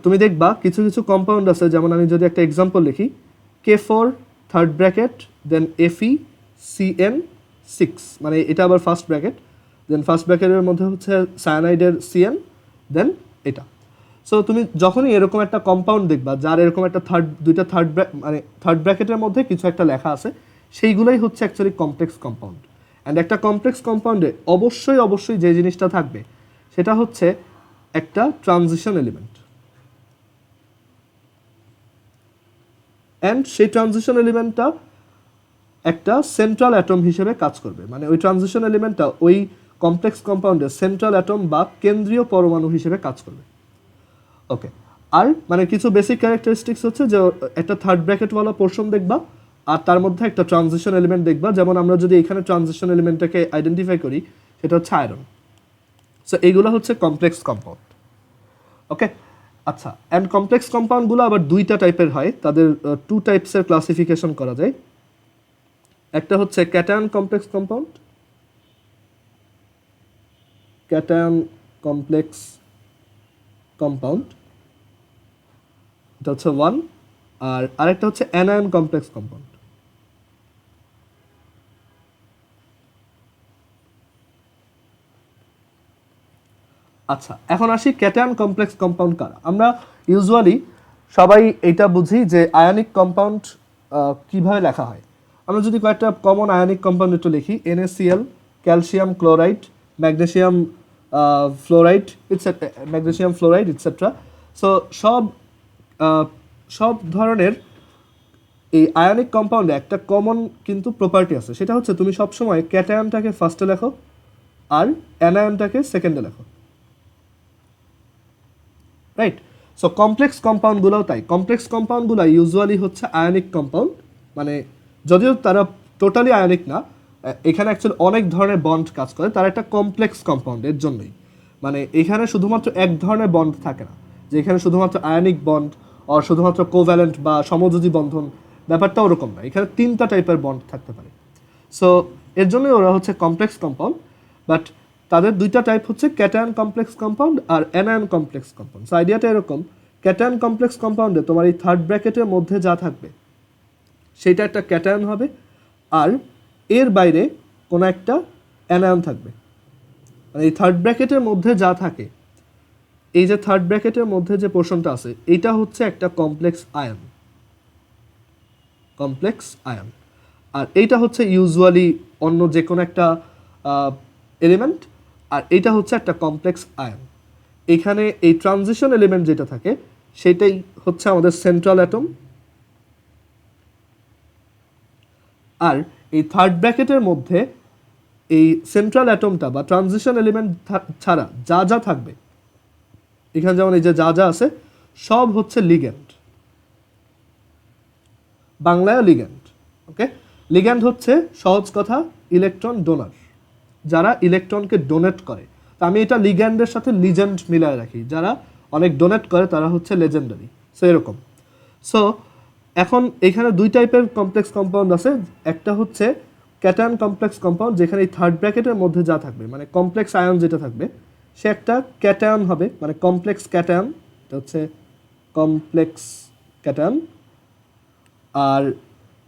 তুমি দেখবা কিছু কিছু কম্পাউন্ড আছে, যেমন আমি যদি একটা এক্সাম্পল লিখি, K4 থার্ড ব্র্যাকেট, দেন FeCN6, মানে এটা আবার ফার্স্ট ব্র্যাকেট, দেন ফার্স্ট ব্র্যাকেটের মধ্যে হচ্ছে সায়ানাইডের CN, দেন এটা। সো তুমি যখনই এরকম একটা কম্পাউন্ড দেখবা যার এরকম একটা দুইটা থার্ড ব্র্যাকেটের মধ্যে কিছু একটা লেখা আছে, সেইগুলোই হচ্ছে অ্যাকচুয়ালি কমপ্লেক্স কম্পাউন্ড। অ্যান্ড একটা কমপ্লেক্স কম্পাউন্ডে অবশ্যই যে জিনিসটা থাকবে সেটা হচ্ছে একটা ট্রানজিশন এলিমেন্ট, অ্যান্ড সেই ট্রানজিশন এলিমেন্টটা একটা সেন্ট্রাল অ্যাটম হিসেবে কাজ করবে, মানে ওই ট্রানজিশন এলিমেন্টটা ওই কমপ্লেক্স কম্পাউন্ডের সেন্ট্রাল অ্যাটম বা কেন্দ্রীয় পরমাণু হিসেবে কাজ করবে। ওকে, আর মানে কিছু বেসিক ক্যারেক্টারিস্টিক্স হচ্ছে যে একটা থার্ড ব্র্যাকেটওয়ালা পোর্শন দেখবা, আর তার মধ্যে একটা ট্রানজিশন এলিমেন্ট দেখবা। যেমন আমরা যদি এখানে ট্রানজিশন এলিমেন্টটাকে আইডেন্টিফাই করি, সেটা হচ্ছে আয়রন। সো এইগুলো হচ্ছে কমপ্লেক্স কম্পাউন্ড। ওকে, আচ্ছা, অ্যান্ড কমপ্লেক্স কম্পাউন্ডগুলো আবার দুইটা টাইপের হয়, তাদের 2 টাইপসের ক্লাসিফিকেশন করা যায়। একটা হচ্ছে cation complex compound, cation complex compound, এটা হচ্ছে 1, আর আরেকটা হচ্ছে অ্যানায়ন কমপ্লেক্স কম্পাউন্ড। আচ্ছা, এখন আসি ক্যাটায়ন কমপ্লেক্স কম্পাউন্ড কারা। আমরা ইউজুয়ালি সবাই এটা বুঝি যে আয়নিক কম্পাউন্ড কিভাবে লেখা হয়। আমরা যদি কয়েকটা কমন আয়নিক কম্পাউন্ড একটু লিখি, NaCl, calcium chloride, magnesium fluoride, magnesium fluoride et cetera. So সব ধরনের এই আয়নিক কম্পাউন্ডে একটা কমন কিন্তু প্রপার্টি আছে, সেটা হচ্ছে তুমি সবসময় ক্যাটায়নটাকে ফার্স্টে লেখো আর অ্যানায়নটাকে সেকেন্ডে লেখো, রাইট? সো কমপ্লেক্স কম্পাউন্ডগুলোও তাই। কমপ্লেক্স কম্পাউন্ডগুলো ইউজুয়ালি হচ্ছে আয়নিক কম্পাউন্ড, মানে যদিও তারা টোটালি আয়নিক না, এখানে অ্যাকচুয়ালি অনেক ধরনের বন্ড কাজ করে, তারা একটা কমপ্লেক্স কম্পাউন্ড এর জন্যই। মানে এখানে শুধুমাত্র এক ধরনের বন্ড থাকে না, যে এখানে শুধুমাত্র আয়নিক বন্ড আর শুধুমাত্র কোভ্যালেন্ট বা সমযোজী বন্ধন, ব্যাপারটা ওরকম না, এখানে 3টা টাইপের বন্ড থাকতে পারে। সো এর জন্যই ওরা হচ্ছে কমপ্লেক্স কম্পাউন্ড। বাট তাদের 2টা টাইপ হচ্ছে ক্যাটায়ন কমপ্লেক্স কম্পাউন্ড আর অ্যানায়ন কমপ্লেক্স কম্পাউন্ড। সো আইডিয়াটা এরকম, ক্যাটায়ন কমপ্লেক্স কম্পাউন্ডে তোমার এই থার্ড ব্র্যাকেটের মধ্যে যা থাকবে সেটা একটা ক্যাটায়ন হবে, আর এর বাইরে কোনো একটা অ্যানায়ন থাকবে। মানে এই থার্ড ব্র্যাকেটের মধ্যে যা থাকে, এই যে থার্ড ব্র্যাকেটের মধ্যে যে পোর্শনটা আছে, এটা হচ্ছে একটা কমপ্লেক্স আয়ন, কমপ্লেক্স আয়ন। আর এইটা হচ্ছে ইউজুয়ালি অন্য যে কোনো একটা এলিমেন্ট, আর এইটা হচ্ছে একটা কমপ্লেক্স আয়ন। এখানে এই ট্রানজিশন এলিমেন্ট যেটা থাকে সেটাই হচ্ছে আমাদের সেন্ট্রাল অ্যাটম। আর এই থার্ড ব্র্যাকেটের মধ্যে এই সেন্ট্রাল অ্যাটমটা বা ট্রানজিশন এলিমেন্ট ছাড়া যা যা থাকবে, এখানে যেমন এই যে যা যা আছে সব হচ্ছে লিগ্যান্ড, বাংলায় লিগ্যান্ড। ওকে, লিগ্যান্ড হচ্ছে সহজ কথা ইলেকট্রন ডোনার, যারা ইলেকট্রনকে ডোনেট করে। তো আমি এটা লিগ্যান্ডের সাথে লিজেন্ড মিলায় রাখি, যারা অনেক ডোনেট করে তারা হচ্ছে লেজেন্ডারি। সো এরকম। সো এখন এখানে 2 টাইপের কমপ্লেক্স কম্পাউন্ড আছে, একটা হচ্ছে ক্যাটায়ন কমপ্লেক্স কম্পাউন্ড, যেখানে এই থার্ড ব্র্যাকেটের মধ্যে যা থাকবে মানে কমপ্লেক্স আয়ন যেটা থাকবে সে একটা ক্যাটায়ন হবে, মানে কমপ্লেক্স ক্যাটায়ন, এটা হচ্ছে কমপ্লেক্স ক্যাটায়ন। আর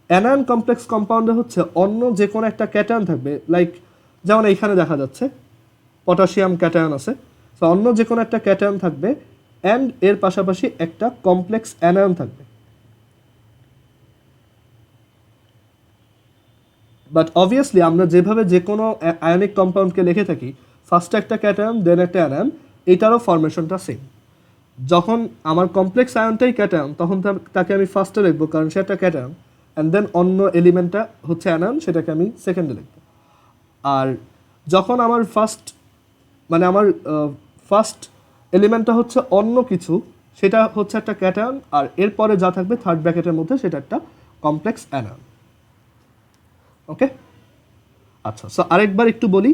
অ্যানায়ন কমপ্লেক্স কম্পাউন্ডে হচ্ছে অন্য যে কোনো একটা ক্যাটায়ন থাকবে, লাইক যেমন এইখানে দেখা যাচ্ছে পটাশিয়াম ক্যাটায়ন আছে। সো অন্য যে কোনো একটা ক্যাটায়ন থাকবে অ্যান্ড এর পাশাপাশি একটা কমপ্লেক্স অ্যানায়ন থাকবে। বাট অবভিয়াসলি আমরা যেভাবে যে কোনো আয়নিক কম্পাউন্ডকে লিখে থাকি, ফার্স্টে একটা ক্যাটায়ন দেন একটা অ্যানায়ন, এটারও ফরমেশনটা সেম। যখন আমার কমপ্লেক্স আয়নটাই ক্যাটায়ন তখন তাকে আমি ফার্স্টে লিখবো কারণ সে একটা ক্যাটায়ন, অ্যান্ড দেন অন্য এলিমেন্টটা হচ্ছে অ্যানায়ন, সেটাকে আমি সেকেন্ডে লিখবো। আর যখন আমার আমার ফার্স্ট এলিমেন্টটা হচ্ছে অন্য কিছু, সেটা হচ্ছে একটা ক্যাটায়ন, আর এরপরে যা থাকবে থার্ড ব্র্যাকেটের মধ্যে সেটা একটা কমপ্লেক্স অ্যানায়ন। ওকে, আচ্ছা। সো আরেকবার একটু বলি,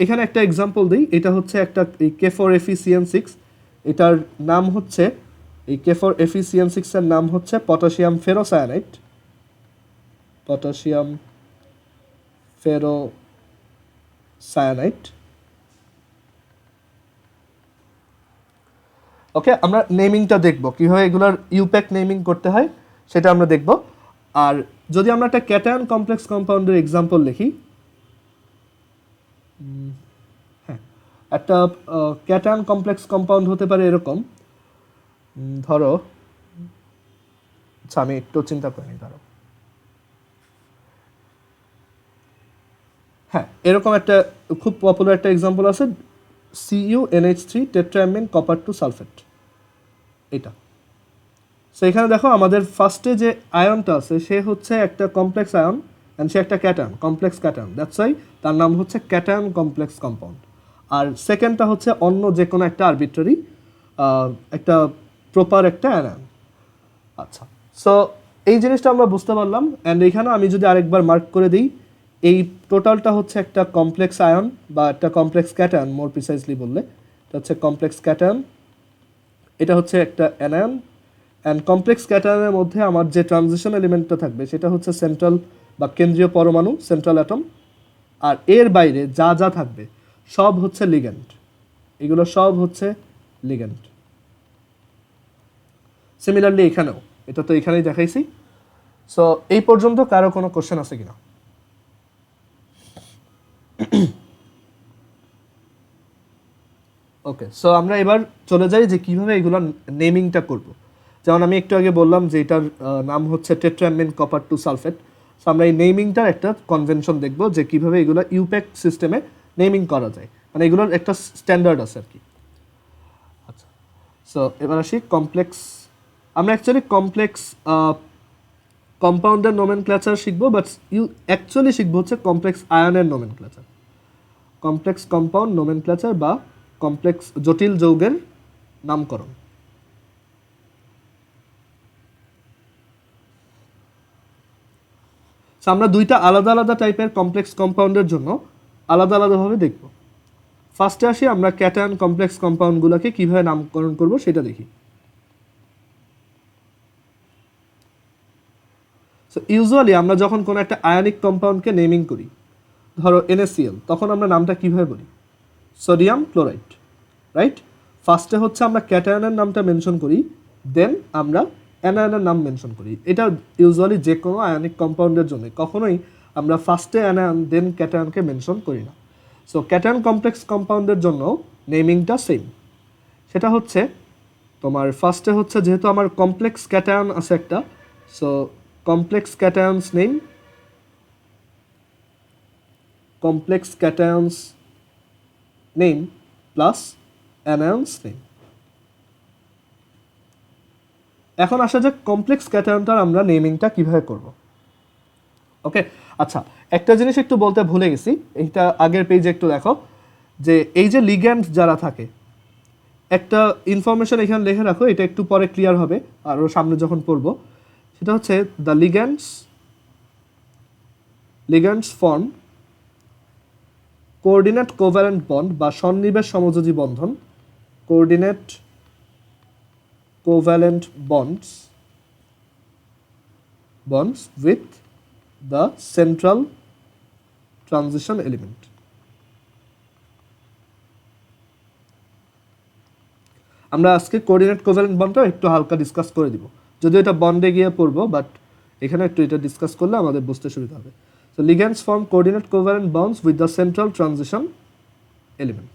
এখানে একটা এক্সাম্পল দিই। এটা হচ্ছে একটা এই K4FeCN6, এটার নাম হচ্ছে এই K4FeCN6 এর নাম হচ্ছে পটাশিয়াম ফেরোসায়ানাইড, পটাশিয়াম ফেরোসায়ানাইড। ওকে, আমরা নেমিংটা দেখব কিভাবে এগুলোর ইউপ্যাক নেমিং করতে হয় সেটা আমরা দেখব। আর যদি আমরা একটা ক্যাটায়ন কমপ্লেক্স কম্পাউন্ডের এক্সাম্পল লিখি, হ্যাঁ, একটা ক্যাটায়ন কমপ্লেক্স কম্পাউন্ড হতে পারে এরকম, ধরো, আচ্ছা আমি একটু চিন্তা করিনি, ধরো হ্যাঁ এরকম একটা খুব পপুলার একটা এক্সাম্পল আছে, CuNH3 টেট্রাঅ্যামিন কপার 2 সালফেট, এটা। সো এখানে দেখো আমাদের ফার্স্টে যে আয়নটা আছে সে হচ্ছে একটা কমপ্লেক্স আয়ন অ্যান্ড সে একটা cation, complex cation, that's why তার নাম হচ্ছে ক্যাটায়ন কমপ্লেক্স কম্পাউন্ড। আর সেকেন্ডটা হচ্ছে অন্য যে কোনো একটা আরবিট্রারি একটা প্রপার একটা অ্যানায়ন। আচ্ছা, সো এই জিনিসটা আমরা বুঝতে পারলাম। অ্যান্ড এখানে আমি যদি আরেকবার মার্ক করে দিই, এই টোটালটা হচ্ছে একটা কমপ্লেক্স আয়ন বা একটা কমপ্লেক্স ক্যাটায়ন, মোর প্রিসাইজলি বললে এটা হচ্ছে কমপ্লেক্স ক্যাটায়ন, এটা হচ্ছে একটা অ্যানায়ন। অ্যান্ড কমপ্লেক্স ক্যাটায়নের মধ্যে আমার যে ট্রানজিশন এলিমেন্টটা থাকবে সেটা হচ্ছে সেন্ট্রাল বা কেন্দ্রীয় পরমাণু, সেন্ট্রাল অ্যাটম। আর এর বাইরে যা যা থাকবে সব হচ্ছে লিগ্যান্ড, এগুলো সব হচ্ছে লিগ্যান্ড। সিমিলারলি এখানেও, এটা তো এখানেই দেখাইছি। সো এই পর্যন্ত কারো কোনো কোশ্চেন আছে কিনা? ওকে, সো আমরা এবার চলে যাই যে কিভাবে এগুলো নেমিংটা করব। যেমন আমি একটু আগে বললাম যে এটার নাম হচ্ছে টেট্রামিন কপার 2 সালফেট। সো আমরা এই নেমিংটার একটা কনভেনশন দেখব যে কিভাবে এগুলো ইউপ্যাক সিস্টেমে নেমিং করা যায়, মানে এগুলোর একটা স্ট্যান্ডার্ড আছে আর কি। আচ্ছা, সো এবার আসি কমপ্লেক্স। আমরা অ্যাকচুয়ালি কমপ্লেক্স কম্পাউন্ডের নোমেনক্লেচার শিখবো, বাট অ্যাকচুয়ালি শিখবো হচ্ছে কমপ্লেক্স আয়নের নোমেনক্লেচার, কমপ্লেক্স কম্পাউন্ড নোমেনক্লেচার বা কমপ্লেক্স জটিল যৌগের নামকরণ। আমরা দুইটা আলাদা আলাদা টাইপের কমপ্লেক্স কম্পাউন্ডের জন্য আলাদা আলাদাভাবে দেখব। ফার্স্টে আসি আমরা ক্যাটায়ন কমপ্লেক্স কম্পাউন্ডগুলোকে কিভাবে নামকরণ করব সেটা দেখি। সো ইউজুয়ালি আমরা যখন কোনো একটা আয়নিক কম্পাউন্ডকে নেমিং করি, ধরো NaCl, তখন আমরা নামটা কিভাবে বলি? Sodium chloride, right? ফার্স্টে হচ্ছে আমরা ক্যাটায়নের নামটা মেনশন করি, দেন আমরা অ্যানায়নের নাম মেনশন করি। এটা ইউজুয়ালি যে কোনো আয়নিক কম্পাউন্ডের জন্য কখনোই আমরা ফার্স্টে অ্যানায়ন দেন ক্যাটায়নকে মেনশন করি না। সো ক্যাটায়ন কমপ্লেক্স কম্পাউন্ডের জন্য নেমিংটা সেম। সেটা হচ্ছে তোমার ফার্স্টে হচ্ছে, যেহেতু আমার কমপ্লেক্স ক্যাটায়ন আছে একটা, so complex cations name, complex cations name plus anions name. এখন আসা যাক কমপ্লেক্স ক্যাটায়নটার আমরা নেমিংটা কিভাবে করব। ওকে, আচ্ছা, একটা জিনিস একটু বলতে ভুলে গেছি, এইটা আগের পেজে একটু দেখো, যে এই যে লিগ্যান্ড যারা থাকে, একটা ইনফরমেশন এখানে লিখে রাখো, এটা একটু পরে ক্লিয়ার হবে আরও সামনে যখন পড়বো। সেটা হচ্ছে the ligands form coordinate covalent bond বা সন্নিবেশ সমযোজী বন্ধন, coordinate covalent bonds with the central transition element. আমরা আজকে কোঅর্ডিনেট কোভ্যালেন্ট বন্ডটা একটু হালকা ডিসকাস করে দিব, যদিও এটা বন্ডে গিয়ে পড়বো, বাট এখানে একটু এটা ডিসকাস করলে আমাদের বুঝতে সুবিধা হবে। So ligands form coordinate covalent bonds with the central transition element.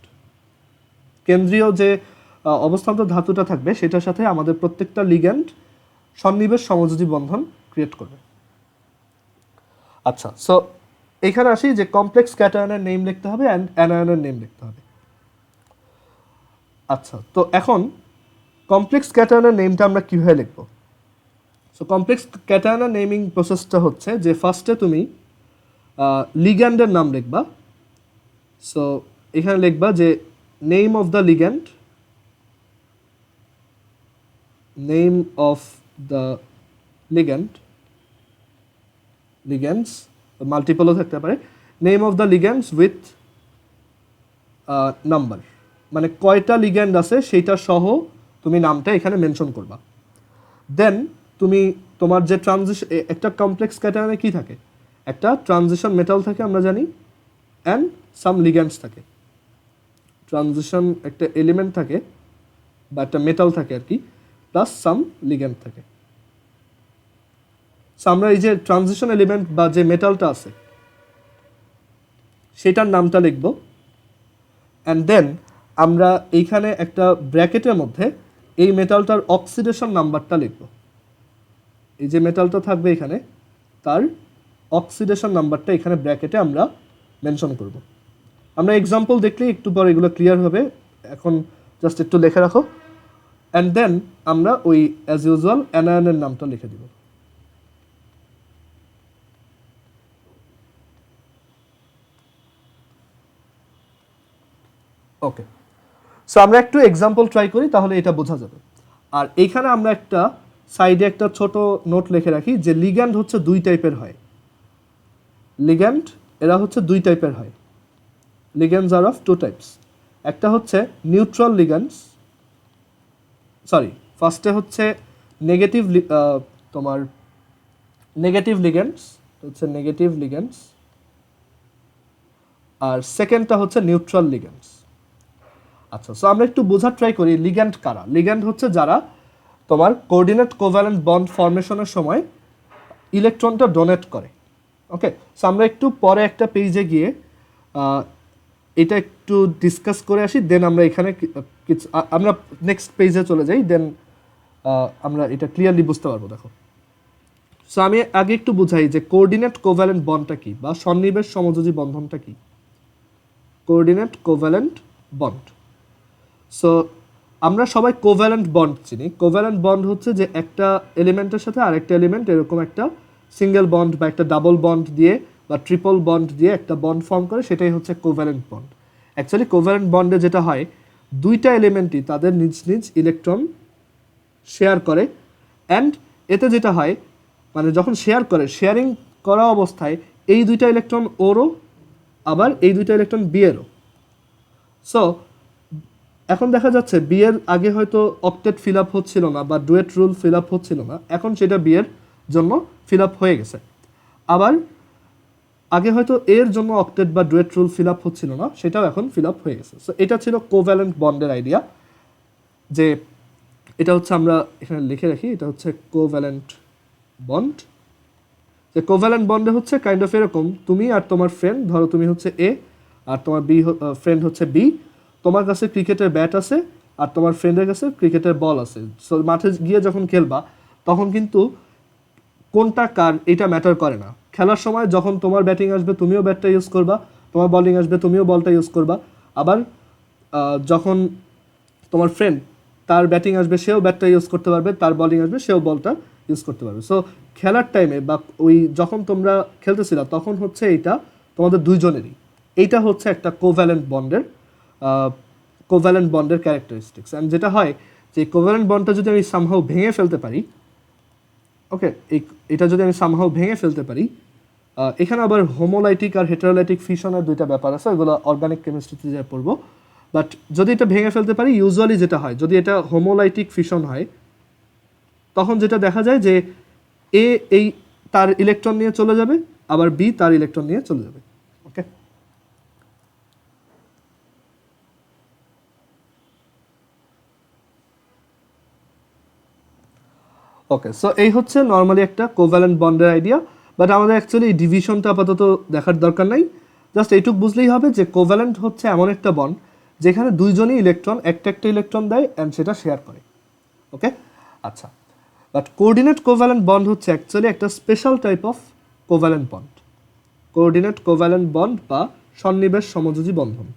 কেন্দ্রীয় যে অবস্থান্ত ধাতুটা থাকবে সেটার সাথে আমাদের প্রত্যেকটা লিগ্যান্ড সন্নিবেশ সমযোজী বন্ধন ক্রিয়েট করবে। আচ্ছা, সো এখানে আসি যে কমপ্লেক্স ক্যাটায়নের নেম লিখতে হবে অ্যান্ড অ্যানায়নের নেম লিখতে হবে। আচ্ছা, তো এখন কমপ্লেক্স ক্যাটায়নের নেমটা আমরা কীভাবে লিখব? সো কমপ্লেক্স ক্যাটায়নের নেমিং প্রসেসটা হচ্ছে যে ফার্স্টে তুমি লিগ্যান্ডের নাম লিখবা। সো এখানে লিখবা যে name of the ligand, name of the ligands মাল্টিপলও থাকতে পারে, name of the ligands with number, মানে কয়টা লিগ্যান্ড আছে সেইটা সহ তুমি নামটা এখানে মেনশন করবা। দেন তুমি তোমার যে ট্রানজিশন, একটা কমপ্লেক্স ক্যাটায়নে কি থাকে, একটা ট্রানজিশন মেটাল থাকে আমরা জানি, অ্যান্ড সাম লিগ্যান্ডস থাকে। ট্রানজিশন একটা এলিমেন্ট থাকে বা একটা মেটাল থাকে আর কি, প্লাস সাম লিগ্যান্ড থাকে। সো আমরা এই যে ট্রানজিশন এলিমেন্ট বা যে মেটালটা আছে সেটার নামটা লিখব, অ্যান্ড দেন আমরা এইখানে একটা ব্র্যাকেটের মধ্যে এই মেটালটার অক্সিডেশন নাম্বারটা লিখব। এই যে মেটালটা থাকবে এখানে, তার অক্সিডেশন নাম্বারটা এখানে ব্র্যাকেটে আমরা মেনশন করব। আমরা এক্সাম্পল দেখলে একটু পর এগুলো ক্লিয়ার হবে, এখন জাস্ট একটু লিখে রাখো। অ্যান্ড দেন আমরা ওই অ্যাজ ইউজুয়াল অ্যানায়নের নামটা লিখে দিব। ওকে, সো আমরা একটু এক্সাম্পল ট্রাই করি, তাহলে এটা বোঝা যাবে। আর এইখানে আমরা একটা সাইডে একটা ছোট নোট লিখে রাখি যে লিগ্যান্ড হচ্ছে দুই টাইপের হয়। লিগ্যান্ড এরা হচ্ছে দুই টাইপের হয়। লিগ্যান্ডস আর অফ টু টাইপস। একটা হচ্ছে নিউট্রাল লিগ্যান্ডস, সরি, ফার্স্টে হচ্ছে নেগেটিভ, তোমার নেগেটিভ লিগ্যান্ডস হচ্ছে নেগেটিভ লিগ্যান্ডস, আর সেকেন্ডটা হচ্ছে নিউট্রাল লিগ্যান্ডস। আচ্ছা, সো আমরা একটু বোঝার ট্রাই করি লিগ্যান্ড কারা। লিগ্যান্ড হচ্ছে যারা তোমার কোঅর্ডিনেট কোভ্যালেন্ট বন্ড ফর্মেশনের সময় ইলেকট্রনটা ডোনেট করে। ওকে, সো আমরা একটু পরে একটা পেজে গিয়ে এটা একটু ডিসকাস করে আসি, দেন আমরা এখানে কিছু আমরা নেক্সট পেজে চলে যাই, দেন আমরা এটা ক্লিয়ারলি বুঝতে পারবো। দেখো, সো আমি আগে একটু বুঝাই যে কোঅর্ডিনেট কোভ্যালেন্ট বন্ডটা কি বা সন্নিবেশ সমযোজী বন্ধনটা কি। কোঅর্ডিনেট কোভ্যালেন্ট বন্ড, সো আমরা সবাই কোভ্যালেন্ট বন্ড চিনি। কোভ্যালেন্ট বন্ড হচ্ছে যে একটা এলিমেন্টের সাথে আরেকটা এলিমেন্ট এরকম একটা সিঙ্গেল বন্ড বা একটা ডাবল বন্ড দিয়ে বা ট্রিপল বন্ড দিয়ে একটা বন্ড ফর্ম করে, সেটাই হচ্ছে কোভ্যালেন্ট বন্ড। অ্যাকচুয়ালি কোভ্যালেন্ট বন্ডে যেটা হয়, দুইটা এলিমেন্টই তাদের নিজ নিজ ইলেকট্রন শেয়ার করে, অ্যান্ড এতে যেটা হয় মানে যখন শেয়ার করে, শেয়ারিং করা অবস্থায় এই দুইটা ইলেকট্রন ওরও আবার এই দুইটা ইলেকট্রন বি এরও। সো এখন দেখা যাচ্ছে বি এর আগে হয়তো অক্টেট ফিল আপ হচ্ছিল না বা ডুয়েট রুল ফিল আপ হচ্ছিল না, এখন সেটা বি এর জন্য ফিল আপ হয়ে গেছে। আবার আগে হয়তো এর জন্য অক্টেট বা ডুয়েট রুল ফিল আপ হচ্ছিল না, সেটাও এখন ফিল আপ হয়ে গেছে। সো এটা ছিল কোভ্যালেন্ট বন্ডের আইডিয়া, যে এটা হচ্ছে আমরা এখানে লিখে রাখি, এটা হচ্ছে কোভ্যালেন্ট বন্ড। যে কোভ্যালেন্ট বন্ডে হচ্ছে কাইন্ড অফ এরকম, তুমি আর তোমার ফ্রেন্ড, ধরো তুমি হচ্ছে এ আর তোমার বি ফ্রেন্ড হচ্ছে বি, তোমার কাছে ক্রিকেটের ব্যাট আছে আর তোমার ফ্রেন্ডের কাছে ক্রিকেটের বল আছে। সো মাঠে গিয়ে যখন খেলবা তখন কিন্তু কোনটা কার এটা ম্যাটার করে না। খেলার সময় যখন তোমার ব্যাটিং আসবে তুমিও ব্যাটটা ইউজ করবা, তোমার বলিং আসবে তুমিও বলটা ইউজ করবা, আবার যখন তোমার ফ্রেন্ড তার ব্যাটিং আসবে সেও ব্যাটটা ইউজ করতে পারবে, তার বলিং আসবে সেও বলটা ইউজ করতে পারবে। সো খেলার টাইমে বা ওই যখন তোমরা খেলতেছিলা তখন হচ্ছে এইটা তোমাদের দুইজনেরই। এইটা হচ্ছে একটা কোভ্যালেন্ট বন্ডের ক্যারেক্টারিস্টিক্স। অ্যান্ড যেটা হয় যে কোভ্যালেন্ট বন্ডটা যদি আমি সামহাউ ভেঙে ফেলতে পারি, ওকে, এটা যদি আমি সামহাউ ভেঙে ফেলতে পারি, এখানে আবার হোমোলাইটিক আর হেটারোলাইটিক ফিশনের দুইটা ব্যাপার আছে, এগুলো অর্গানিক কেমিস্ট্রিতে যা পড়বো। বাট যদি এটা ভেঙে ফেলতে পারি, ইউজুয়ালি যেটা হয় যদি এটা হোমোলাইটিক ফিশন হয়, তখন যেটা দেখা যায় যে এ এই তার ইলেকট্রন নিয়ে চলে যাবে, আবার বি তার ইলেকট্রন নিয়ে চলে যাবে। ওকে, ওকে, সো এই হচ্ছে নর্মালি একটা কোভ্যালেন্ট বন্ডের আইডিয়া। বাট আমাদের অ্যাকচুয়ালি এই ডিভিশনটা আপাতত দেখার দরকার নাই, জাস্ট এইটুকু বুঝলেই হবে যে কোভ্যালেন্ট হচ্ছে এমন একটা বন্ড যেখানে দুইজনই ইলেকট্রন একটা একটা ইলেকট্রন দেয় অ্যান্ড সেটা শেয়ার করে। ওকে, আচ্ছা, বাট কোঅর্ডিনেট কোভ্যালেন্ট বন্ড হচ্ছে অ্যাকচুয়ালি একটা special type of covalent bond. Coordinate covalent bond বা সন্নিবেশ সমযোজী বন্ধন।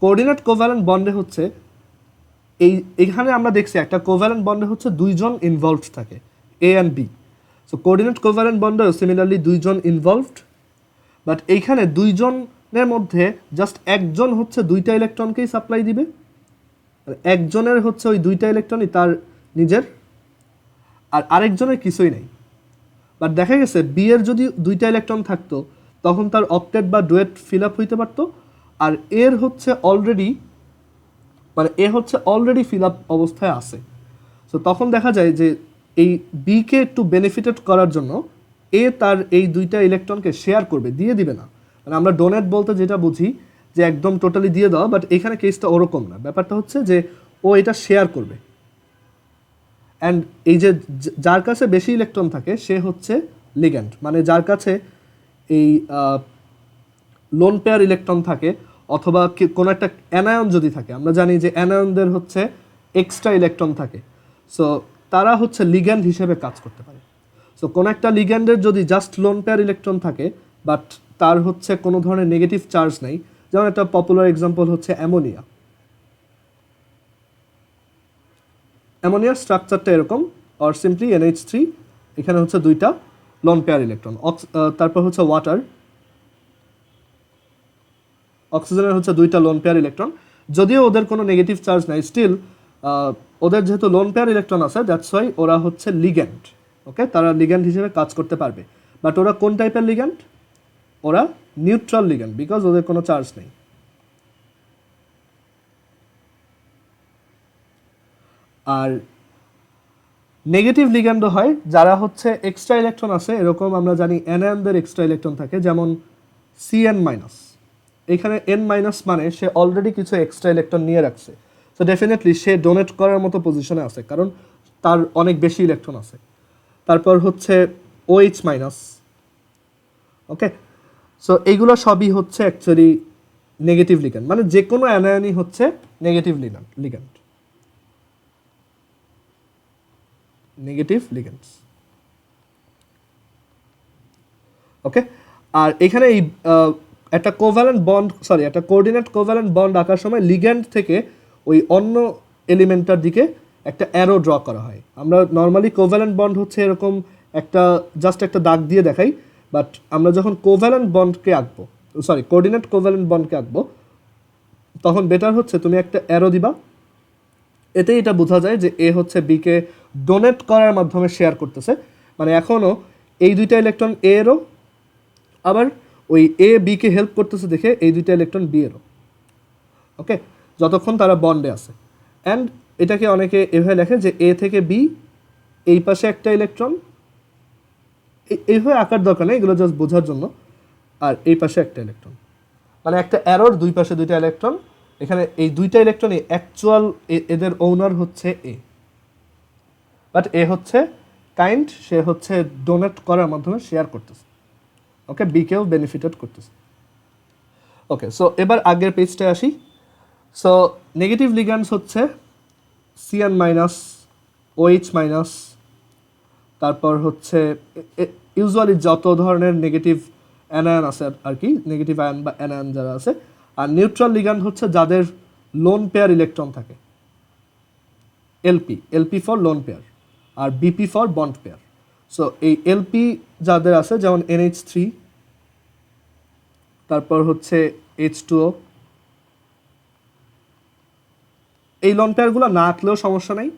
কোঅর্ডিনেট কোভ্যালেন্ট বন্ডে হচ্ছে এইখানে আমরা দেখছি একটা কোভ্যালেন্ট বন্ডে হচ্ছে দুইজন ইনভলভড থাকে, A and B. So coordinate covalent বন্ডেও সিমিলারলি দুইজন ইনভলভড, বাট এইখানে দুইজনের মধ্যে জাস্ট একজন হচ্ছে দুইটা ইলেকট্রনকেই সাপ্লাই দিবে, একজনের হচ্ছে ওই দুইটা ইলেকট্রনই তার নিজের, আর আরেকজনের কিছুই নেই। বাট দেখা গেছে বি এর যদি দুইটা ইলেকট্রন থাকতো তখন তার অক্টেট বা ডুয়েট ফিল আপ হইতে পারতো, আর এর হচ্ছে অলরেডি ফিল আপ অবস্থায় আছে। সো তখন দেখা যায় যে এই বিকে একটু বেনিফিটেড করার জন্য এ তার এই দুইটা ইলেকট্রনকে শেয়ার করবে, দিয়ে দিবে না। মানে আমরা ডোনেট বলতে যেটা বুঝি যে একদম টোটালি দিয়ে দেওয়া, বাট এখানে কেসটা ওরকম না। ব্যাপারটা হচ্ছে যে ও এটা শেয়ার করবে, অ্যান্ড এই যে যার কাছে বেশি ইলেকট্রন থাকে সে হচ্ছে লিগ্যান্ড, মানে যার কাছে এই লোন পেয়ার ইলেকট্রন থাকে অথবা কোনো একটা অ্যানায়ন যদি থাকে, আমরা জানি যে অ্যানায়নদের হচ্ছে এক্সট্রা ইলেকট্রন থাকে, সো তারা হচ্ছে লিগ্যান্ড হিসেবে কাজ করতে পারে। সো কোনো একটা লিগ্যান্ডের যদি জাস্ট লোন পেয়ার ইলেকট্রন থাকে বাট তার হচ্ছে কোনো ধরনের নেগেটিভ চার্জ নেই, যেমন একটা পপুলার এক্সাম্পল হচ্ছে অ্যামোনিয়া। অ্যামোনিয়ার স্ট্রাকচারটা এরকম, অর সিম্পলি NH3, এখানে হচ্ছে দুইটা লোন পেয়ার ইলেকট্রন। তারপর হচ্ছে ওয়াটার, অক্সিজেনের হচ্ছে দুইটা লোন পেয়ার ইলেকট্রন, যদিও ওদের কোনো নেগেটিভ চার্জ নাই, স্টিল ওদের যেহেতু লোন পেয়ার ইলেকট্রন আছে দ্যাটস ওয়াই ওরা হচ্ছে লিগ্যান্ড। ওকে, তারা লিগ্যান্ড হিসেবে কাজ করতে পারবে। বাট ওরা কোন টাইপের লিগ্যান্ড? ওরা নিউট্রাল লিগ্যান্ড, বিকজ ওদের কোনো চার্জ নেই। আর নেগেটিভ লিগ্যান্ডও হয় যারা হচ্ছে এক্সট্রা ইলেকট্রন আছে, এরকম আমরা জানি অ্যানায়নদের এক্সট্রা ইলেকট্রন থাকে, যেমন CN-। এখানে N- মানে সে অলরেডি কিছু এক্সট্রা ইলেকট্রন নিয়ে রাখছে, সো ডেফিনেটলি সে ডোনেট করার মতো পজিশনে আছে কারণ তার অনেক বেশি ইলেকট্রন আছে। তারপর হচ্ছে OH-। ওকে, সো এইগুলো সবই হচ্ছে অ্যাকচুয়ালি নেগেটিভ লিগ্যান্ড, মানে যে কোনো অ্যানায়নই হচ্ছে নেগেটিভ লিগ্যান্ড। নেগেটিভ লিগ্যান্ডস। ওকে, আর এখানে এই একটা কোভ্যালেন্ট বন্ড একটা কোঅর্ডিনেট কোভ্যালেন্ট বন্ড আঁকার সময় লিগ্যান্ড থেকে ওই অন্য এলিমেন্টটার দিকে একটা অ্যারো ড্র করা হয়। আমরা নর্মালি কোভ্যালেন্ট বন্ড হচ্ছে এরকম একটা জাস্ট একটা দাগ দিয়ে দেখাই, বাট আমরা যখন কোভ্যালেন্ট বন্ডকে আঁকবো, কোঅর্ডিনেট কোভ্যালেন্ট বন্ডকে আঁকবো, তখন বেটার হচ্ছে তুমি একটা অ্যারো দিবা। এতেই এটা বোঝা যায় যে এ হচ্ছে বিকে ডোনেট করার মাধ্যমে শেয়ার করতেছে, মানে এখনও এই দুইটা ইলেকট্রন এ এরও, আবার ওই এ বিকে হেল্প করতেছে দেখে এই দুইটা ইলেকট্রন বি এরও। ওকে, যতক্ষণ তারা বন্ডে আছে। অ্যান্ড এটাকে অনেকে এভাবে লেখে যে এ থেকে বি, এই পাশে একটা ইলেকট্রন, এইভাবে আঁকার দরকার নেই, এগুলো জাস্ট বোঝার জন্য, আর এই পাশে একটা ইলেকট্রন, মানে একটা অ্যারোর দুই পাশে দুইটা ইলেকট্রন। এখানে এই দুইটা ইলেকট্রনই অ্যাকচুয়াল এদের ওনার হচ্ছে এ, বাট এ হচ্ছে কাইন্ড, সে হচ্ছে ডোনেট করার মাধ্যমে শেয়ার করতেছে। ওকে, বিকেও বেনিফিটেড করতেছে। ওকে, সো এবার আগের পেজটায় আসি। সো নেগেটিভ লিগ্যান্ডস হচ্ছে সিএন মাইনাস, ওএইচ মাইনাস, তারপর হচ্ছে ইউজুয়ালি যত ধরনের নেগেটিভ অ্যানায়ন আছে আর কি, নেগেটিভ আয়ন বা অ্যানায়ন যারা আছে। আর নিউট্রাল লিগ্যান্ড হচ্ছে যাদের লোন পেয়ার ইলেকট্রন থাকে, এলপি ফর লোন পেয়ার, আর BP for bond pair. So এই এলপি যাদের আছে, যেমন NH3, তারপর হচ্ছে H2O, এই লোন পেয়ারগুলো না আঁকলেও সমস্যা নেই।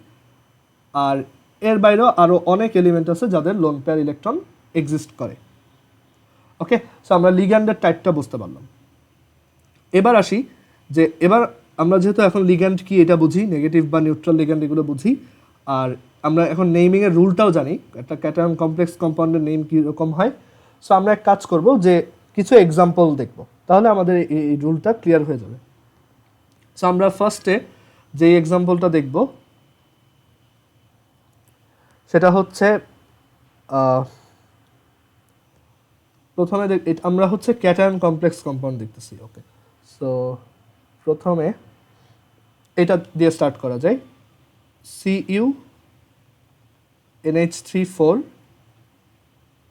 আর এর বাইরেও আরও অনেক এলিমেন্ট আছে যাদের লোন পেয়ার ইলেকট্রন এক্সিস্ট করে। ওকে, সো আমরা লিগ্যান্ডের টাইপটা বুঝতে পারলাম। এবার আসি যে এবার আমরা যেহেতু এখন লিগ্যান্ড কি এটা বুঝি, নেগেটিভ বা নিউট্রাল লিগ্যান্ড এগুলো বুঝি, আর আমরা এখন নেইমিংয়ের রুলটাও জানি, একটা ক্যাটায়ন কমপ্লেক্স কম্পাউন্ডের নেম কীরকম হয়। সো আমরা এক কাজ করব যে কিছু এক্সাম্পল দেখব, তাহলে আমাদের এই রুলটা ক্লিয়ার হয়ে যাবে। সো আমরা ফার্স্টে যে এক্সাম্পলটা দেখব সেটা হচ্ছে প্রথমে আমরা হচ্ছে ক্যাটায়ন কমপ্লেক্স কম্পাউন্ড দেখতেছি। ওকে, সো প্রথমে এটা দিয়ে স্টার্ট করা যায়, Cu NH3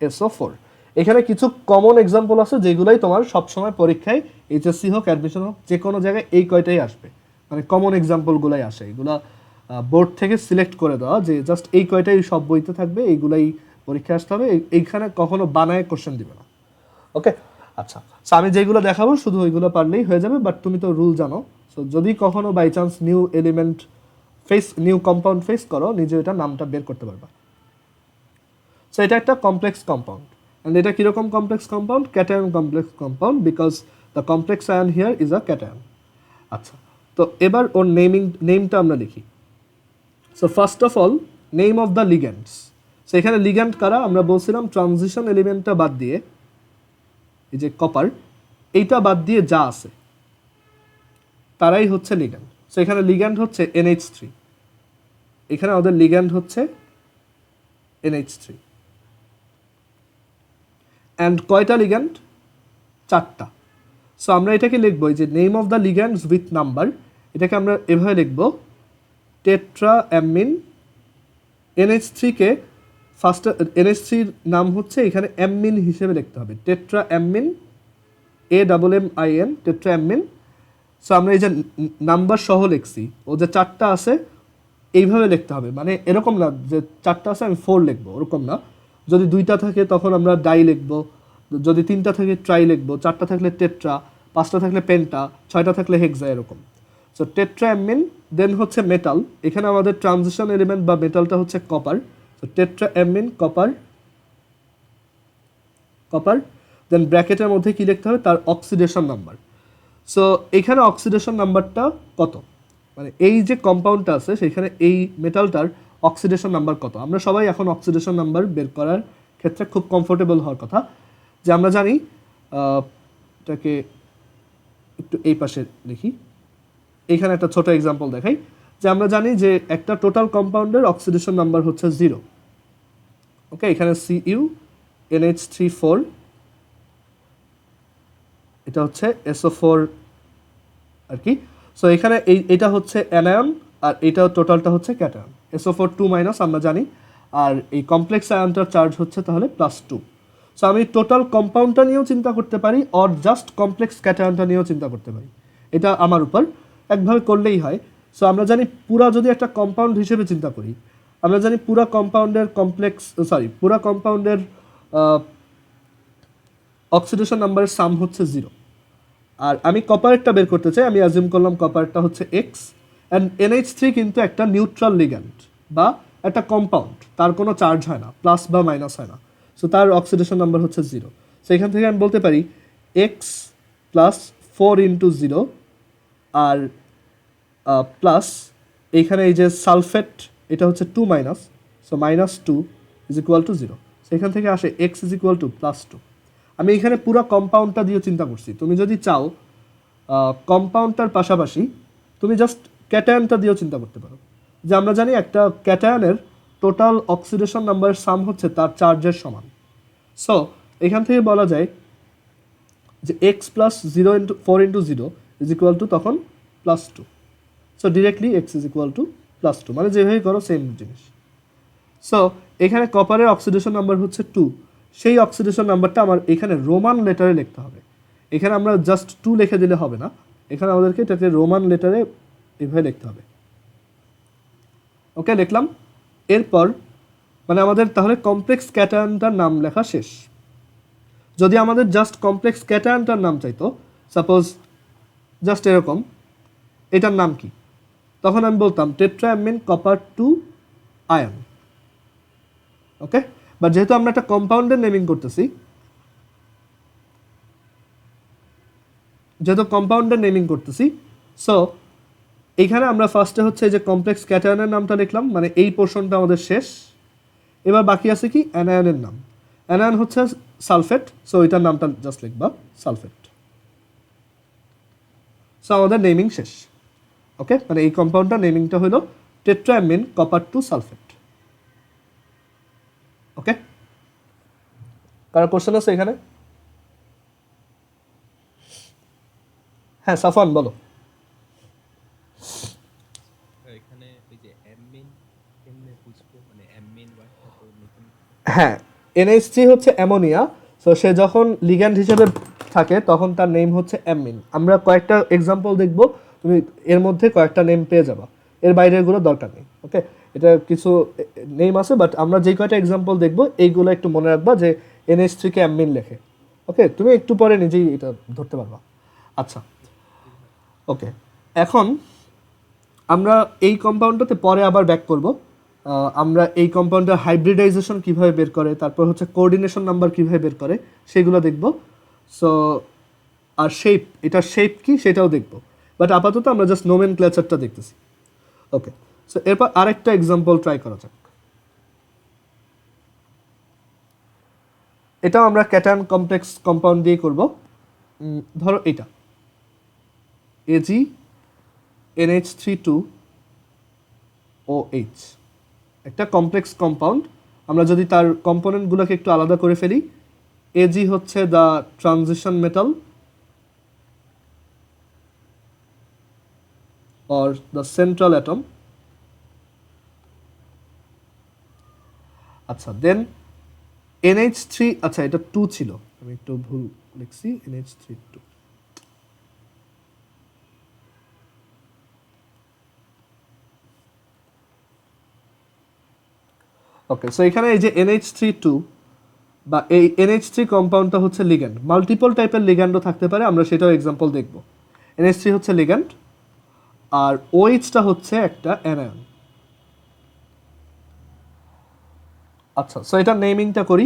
SO4। এখানে কিছু কমন এক্সাম্পল আছে যেগুলোই তোমার সবসময় পরীক্ষায় এইচএসসি হোক অ্যাডমিশন হোক যে কোনো জায়গায় এই কয়টাই আসবে, মানে কমন এক্সাম্পলগুলাই আসে। এগুলা বোর্ড থেকে সিলেক্ট করে দেওয়া যে জাস্ট এই কয়টাই সব বইতে থাকবে, এইগুলাই পরীক্ষায় আসতে হবে, এইখানে কখনো বানায় কোশ্চেন দিবে না। ওকে, আচ্ছা, সো আমি যেগুলো দেখাবো শুধু ওইগুলো পারলেই হয়ে যাবে, বাট তুমি তো রুল জানো। সো যদি কখনো by chance new compound face করো, নিজে এটা নামটা বের করতে পারবা। সো এটা একটা কমপ্লেক্স কম্পাউন্ড, অ্যান্ড এটা কীরকম complex compound? Cation complex compound, because the complex ion here is a cation. আচ্ছা, তো এবার ওর নেমটা আমরা লিখি। So first of all name of the ligands. So এখানে লিগ্যান্ড কারা? আমরা বলছিলাম ট্রানজিশন এলিমেন্টটা বাদ দিয়ে, এই যে কপার, এইটা বাদ দিয়ে যা আছে তারাই হচ্ছে লিগ্যান্ড। সো এখানে লিগ্যান্ড হচ্ছে NH3, এখানে আমাদের লিগ্যান্ড হচ্ছে NH3, অ্যান্ড কয়টা লিগ্যান্ড? 4টা। সো আমরা এটাকে লিখবো যে name of the ligands with number, এটাকে আমরা এভাবে লিখবো টেট্রা অ্যামিন। NH3-কে ফার্স্ট NH3-র নাম হচ্ছে এখানে অ্যামিন হিসেবে লিখতে হবে, tetra ammine, AMMIN, tetra ammine. So আমরা এই যে নাম্বার সহ লিখছি, ও যে 4টা আছে এইভাবে লিখতে হবে, মানে এরকম না যে 4টা আছে আমি 4 লিখবো, ওরকম না। যদি 2টা থাকে তখন আমরা ডাই লিখবো, যদি 3টা থাকে ট্রাই লিখবো, 4টা থাকলে টেট্রা, 5টা থাকলে পেন্টা, 6টা থাকলে হেক্সা, এরকম। সো টেট্রা অ্যামিন, দেন হচ্ছে মেটাল, এখানে আমাদের ট্রানজিশন এলিমেন্ট বা মেটালটা হচ্ছে copper. So tetra ammine copper, then ব্র্যাকেটের মধ্যে কি লিখতে হবে? তার অক্সিডেশন নাম্বার। সো এখানে অক্সিডেশন নাম্বারটা কত, মানে এই যে কম্পাউন্ডটা আছে সেখানে এই মেটালটার অক্সিডেশন নাম্বার কত? আমরা সবাই এখন অক্সিডেশন নাম্বার বের করার ক্ষেত্রে খুব কমফোর্টেবল হওয়ার কথা, যে আমরা জানি, এটাকে একটু এই পাশে লিখি, এইখানে একটা ছোট এক্সাম্পল দেখাই, যে আমরা জানি যে একটা টোটাল কম্পাউন্ডের অক্সিডেশন নাম্বার হচ্ছে 0। ওকে, এখানে Cu NH3 এটা হচ্ছে SO4 আর কি। সো এখানে এটা হচ্ছে অ্যানায়ন, আর এটা টোটালটা হচ্ছে ক্যাটায়ন, SO4 2- আমরা জানি। আর এই কমপ্লেক্স আয়নটার চার্জ হচ্ছে তাহলে +2। সো আমি টোটাল কম্পাউন্ডটা নিয়েও চিন্তা করতে পারি অর জাস্ট কমপ্লেক্স ক্যাটায়নটা নিয়েও চিন্তা করতে পারি, এটা আমার উপর, একভাবে করলেই হয়। সো আমরা জানি পুরা যদি একটা কম্পাউন্ড হিসেবে চিন্তা করি, আমরা জানি পুরা কম্পাউন্ডের অক্সিডেশন নাম্বারের সাম হচ্ছে 0। আর আমি কপারেটটা বের করতে চাই, আমি অ্যাজিউম করলাম কপারেটটা হচ্ছে এক্স, অ্যান্ড NH3 কিন্তু একটা নিউট্রাল লিগ্যান্ড বা একটা কম্পাউন্ড, তার কোনো চার্জ হয় না, প্লাস বা মাইনাস হয় না, সো তার অক্সিডেশন নাম্বার হচ্ছে 0। সো এখান থেকে আমি বলতে পারি এক্স প্লাস 4 × 0 আর প্লাস এইখানে এই যে সালফেট এটা হচ্ছে 2 মাইনাস, সো -2 = 0। সো এখান থেকে আসে x +2। আমি এখানে পুরো কম্পাউন্ডটা দিয়ে চিন্তা করছি, তুমি যদি চাও কম্পাউন্ডটার পাশাপাশি তুমি জাস্ট ক্যাটায়নটা দিয়েও চিন্তা করতে পারো, যে আমরা জানি একটা ক্যাটায়নের টোটাল অক্সিডেশন নাম্বারের সাম হচ্ছে তার চার্জের সমান। সো এখান থেকে বলা যায় যে x + 4 × 0 তখন +2। সো ডিরেক্টলি x +2, মানে যেভাবে করো সেম জিনিস। সো এখানে কপারের অক্সিডেশন নাম্বার হচ্ছে 2, সেই অক্সিডেশন নাম্বারটা আমার এখানে রোমান লেটারে লিখতে হবে। এখানে আমরা জাস্ট 2 লিখে দিলে হবে না, এখানে আমাদেরকে এটাকে রোমান লেটারে এভাবে লিখতে হবে। ওকে, লিখলাম। এরপর মানে আমাদের তাহলে কমপ্লেক্স ক্যাটায়নটার নাম লেখা শেষ। যদি আমাদের জাস্ট কমপ্লেক্স ক্যাটায়নটার নাম চাইতো, সাপোজ জাস্ট এরকম, এটার নাম কি, তখন আমি বলতাম tetraammine copper 2 ion. Okay, but যেহেতু আমরা একটা কম্পাউন্ডের নেমিং করতেছি, সো এইখানে আমরা ফার্স্টে হচ্ছে যে কমপ্লেক্স ক্যাটায়নের নামটা লিখলাম, মানে এই পোর্শনটা আমাদের শেষ। এবার বাকি আছে কি অ্যানায়নের নাম। অ্যানায়ন হচ্ছে সালফেট, সো এটার নামটা জাস্ট লিখবা সালফেট। সো আমাদের নেমিং শেষ। ওকে, মানে এই কম্পাউন্ডটার নেমিংটা হলো টেট্রাঅ্যামিন কপার 2 সালফেট। ওকে, কারো কোশ্চেন আছে এখানে? হ্যাঁ সাফান বলো।
এখানে ওই যে অ্যামিন কেমনে বুঝবো, মানে অ্যামিন ওয়ার্ডটা তো নতুন।
হ্যাঁ, NH3 হচ্ছে অ্যামোনিয়া, সো সে যখন লিগ্যান্ড হিসেবে থাকে তখন তার নেম হচ্ছে অ্যামিন। আমরা কয়েকটা এক্সাম্পল দেখব, তুমি এর মধ্যে কয়েকটা নেম পেয়ে যাবা, এর বাইরেরগুলো দরকার নেই। ওকে, এটা কিছু নেম আছে, বাট আমরা যে কয়টা এক্সাম্পল দেখব এইগুলো একটু মনে রাখবা যে NH3 কে অ্যামিন লেখে। ওকে, তুমি একটু পরে নিজেই এটা ধরতে পারবা। আচ্ছা, ওকে, এখন আমরা এই কম্পাউন্ডটাতে পরে আবার ব্যাক করব। আমরা এই কম্পাউন্ডের হাইব্রিডাইজেশন কিভাবে বের করে, তারপর হচ্ছে কোঅর্ডিনেশন নাম্বার কিভাবে বের করে সেগুলো দেখব। সো আর শেপ, এটার শেপ কি সেটাও দেখব, বাট আপাতত আমরা জাস্ট নোমেনক্লেচারটা দেখতেছি। ওকে, সো এরপর আরেকটা এক্সাম্পল ট্রাই করা যাক। এটাও আমরা ক্যাটায়ন কমপ্লেক্স কম্পাউন্ড দিয়ে করব। ধরো এটা AgNH3 2OH, একটা কমপ্লেক্স কম্পাউন্ড। আমরা যদি তার কম্পোনেন্টগুলোকে একটু আলাদা করে ফেলি, Ag হচ্ছে the transition metal or the central atom। আচ্ছা, দেন NH3, আচ্ছা এটা 2 ছিল, আমি একটু ভুল লিখছি, NH3 2। ওকে, সো এখানে এই যে NH3 2 বা এই NH3 কম্পাউন্ডটা হচ্ছে লিগ্যান্ড। মাল্টিপল টাইপের লিগ্যান্ডও থাকতে পারে, আমরা সেটাও এক্সাম্পল দেখব। NH3 হচ্ছে লিগ্যান্ড আর OH-টা হচ্ছে একটা অ্যানায়ন। আচ্ছা, সো এটা নেমিংটা করি।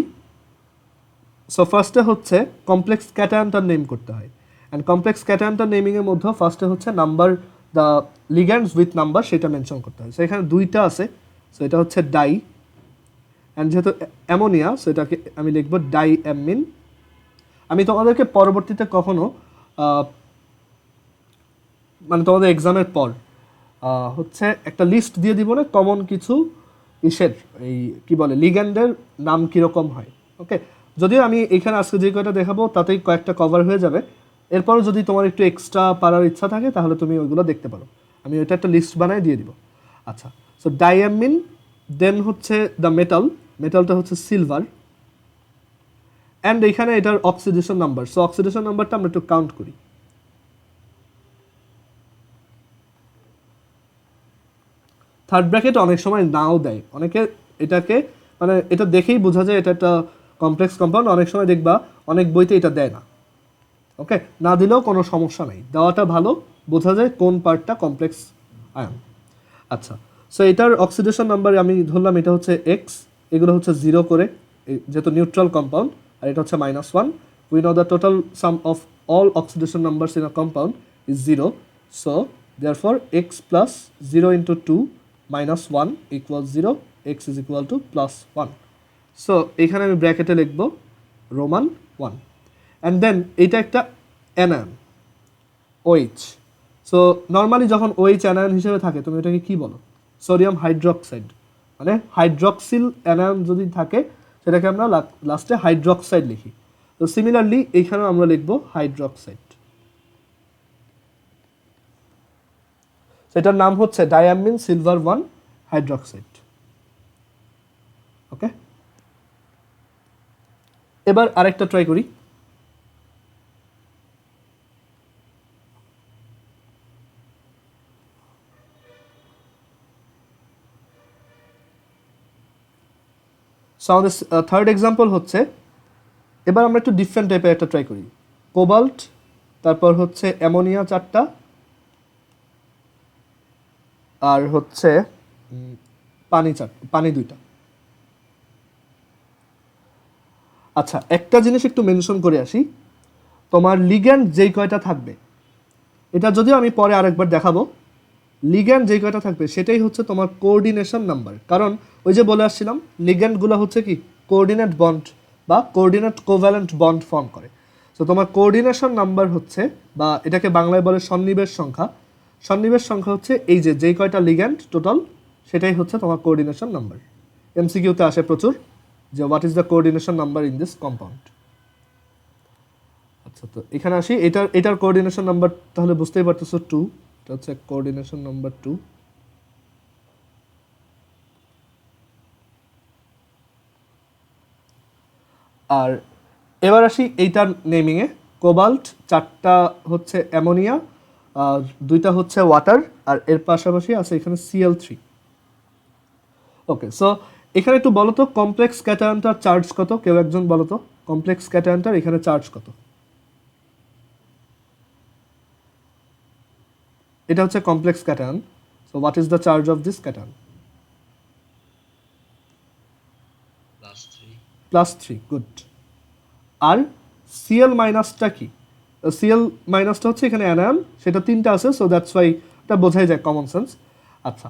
সো ফার্স্টে হচ্ছে কমপ্লেক্স ক্যাটায়নটার নেম করতে হয়, অ্যান্ড কমপ্লেক্স ক্যাটায়নটার নেমিংয়ের মধ্যে ফার্স্টে হচ্ছে number, the ligands with number সেটা মেনশন করতে হয়। সো এখানে 2টা আছে, সো এটা হচ্ছে ডাই, অ্যান্ড যেহেতু অ্যামোনিয়া সো এটাকে আমি লিখব ডাইঅ্যামিন। আমি তোমাদেরকে পরবর্তীতে কখনো মানে তোমাদের এক্সামের পর হচ্ছে একটা লিস্ট দিয়ে দিব না, কমন কিছু ইসের এই কি বলে লিগ্যান্ডের নাম কীরকম হয়। ওকে, যদিও আমি এখানে আজকে যে কয়টা দেখাবো তাতেই কয়েকটা কভার হয়ে যাবে। এরপরও যদি তোমার একটু এক্সট্রা পারার ইচ্ছা থাকে তাহলে তুমি ওইগুলো দেখতে পারো, আমি ওইটা একটা লিস্ট বানায় দিয়ে দিব। আচ্ছা, সো ডাইঅ্যামিন দেন হচ্ছে দ্য মেটাল, মেটালটা হচ্ছে সিলভার, অ্যান্ড এখানে এটার অক্সিডেশন নাম্বার। সো অক্সিডেশন নাম্বারটা আমরা একটু কাউন্ট করি। থার্ড ব্র্যাকেট অনেক সময় নাও দেয়, অনেকে এটাকে মানে এটা দেখেই বোঝা যায় এটা একটা কমপ্লেক্স কম্পাউন্ড, অনেক সময় দেখবা অনেক বইতে এটা দেয় না। ওকে, না দিলেও কোনো সমস্যা নাই, দেওয়াটা ভালো, বোঝা যায় কোন পার্টটা কমপ্লেক্স আয়ন। আচ্ছা, সো এটার অক্সিডেশন নাম্বার আমি ধরলাম এটা হচ্ছে এক্স, এগুলো হচ্ছে 0 করে, যেহেতু নিউট্রাল কম্পাউন্ড, আর এটা হচ্ছে -1। We know the total some of all oxidation numbers in a compound is 0, so therefore x plus 0 into 2 -1 equal 0, x is equal two +1। So এখানে আমি ব্র্যাকেটে লিখব রোমান 1, অ্যান্ড দেন এটা একটা অ্যানায়ন OH। সো নর্মালি যখন OH anion হিসেবে থাকে তুমি এটাকে কি বলো? সোডিয়াম হাইড্রোক্সাইড, মানে হাইড্রক্সিল অ্যানায়ন যদি থাকে সেটাকে আমরা লাস্টে হাইড্রক্সাইড লিখি। তো সিমিলারলি এইখানেও আমরা লিখব হাইড্রক্সাইড। সেটার নাম হচ্ছে ডায়ামিন সিলভার 1 হাইড্রক্সাইড। ওকে, এবার আরেকটা ট্রাই করি। সো আমাদের থার্ড এক্সাম্পল হচ্ছে, এবার আমরা একটু ডিফারেন্ট টাইপের একটা ট্রাই করি। কোবাল্ট, তারপর হচ্ছে অ্যামোনিয়া 4টা, আর হচ্ছে পানি 2টা। আচ্ছা, একটা জিনিস একটু মেনশন করে আসি, তোমার লিগ্যান্ড যেই কয়টা থাকবে, এটা যদিও আমি পরে আরেকবার দেখাবো, লিগ্যান্ড যেই কয়টা থাকবে সেটাই হচ্ছে তোমার কোঅর্ডিনেশন নাম্বার। কারণ ওই যে বলে আসছিলাম লিগ্যান্ডগুলো হচ্ছে কি কোঅর্ডিনেট বন্ড বা কোঅর্ডিনেট কোভ্যালেন্ট বন্ড ফর্ম করে। সো তোমার কোঅর্ডিনেশন নাম্বার হচ্ছে, বা এটাকে বাংলায় বলে সন্নিবেশ সংখ্যা, সন্নিবেশ সংখ্যা হচ্ছে এই যে যেই কয়টা লিগ্যান্ড টোটাল, সেটাই হচ্ছে তোমার কোঅর্ডিনেশন নাম্বার। এমসিকিউতে আসে প্রচুর যে what is the coordination number in this compound. আচ্ছা, তো এখানে আসি, এটার কোঅর্ডিনেশন নাম্বার তাহলে বুঝতেই পারতেছো 2, এটা হচ্ছে কোঅর্ডিনেশন নাম্বার 2। আর এবার আসি এইটার নেমিংয়ে। কোবাল্ট 4টা হচ্ছে অ্যামোনিয়া, 2টা হচ্ছে ওয়াটার, আর এর পাশাপাশি আছে এখানে Cl3। ওকে, সো এখানে একটু বলো তো কমপ্লেক্স ক্যাটায়নটার চার্জ কত? কেউ একজন বলো তো কমপ্লেক্স ক্যাটায়নটার এখানে চার্জ কত? এটা হচ্ছে complex cation. So what is the charge of this cation? +3। Good. আর Cl মাইনাসটা কি? Cl মাইনাসটা হচ্ছে এখানে অ্যানায়ন, সেটা 3টা আছে, সো দ্যাটস ওয়াই এটা বোঝাই যায়, কমন সেন্স। আচ্ছা,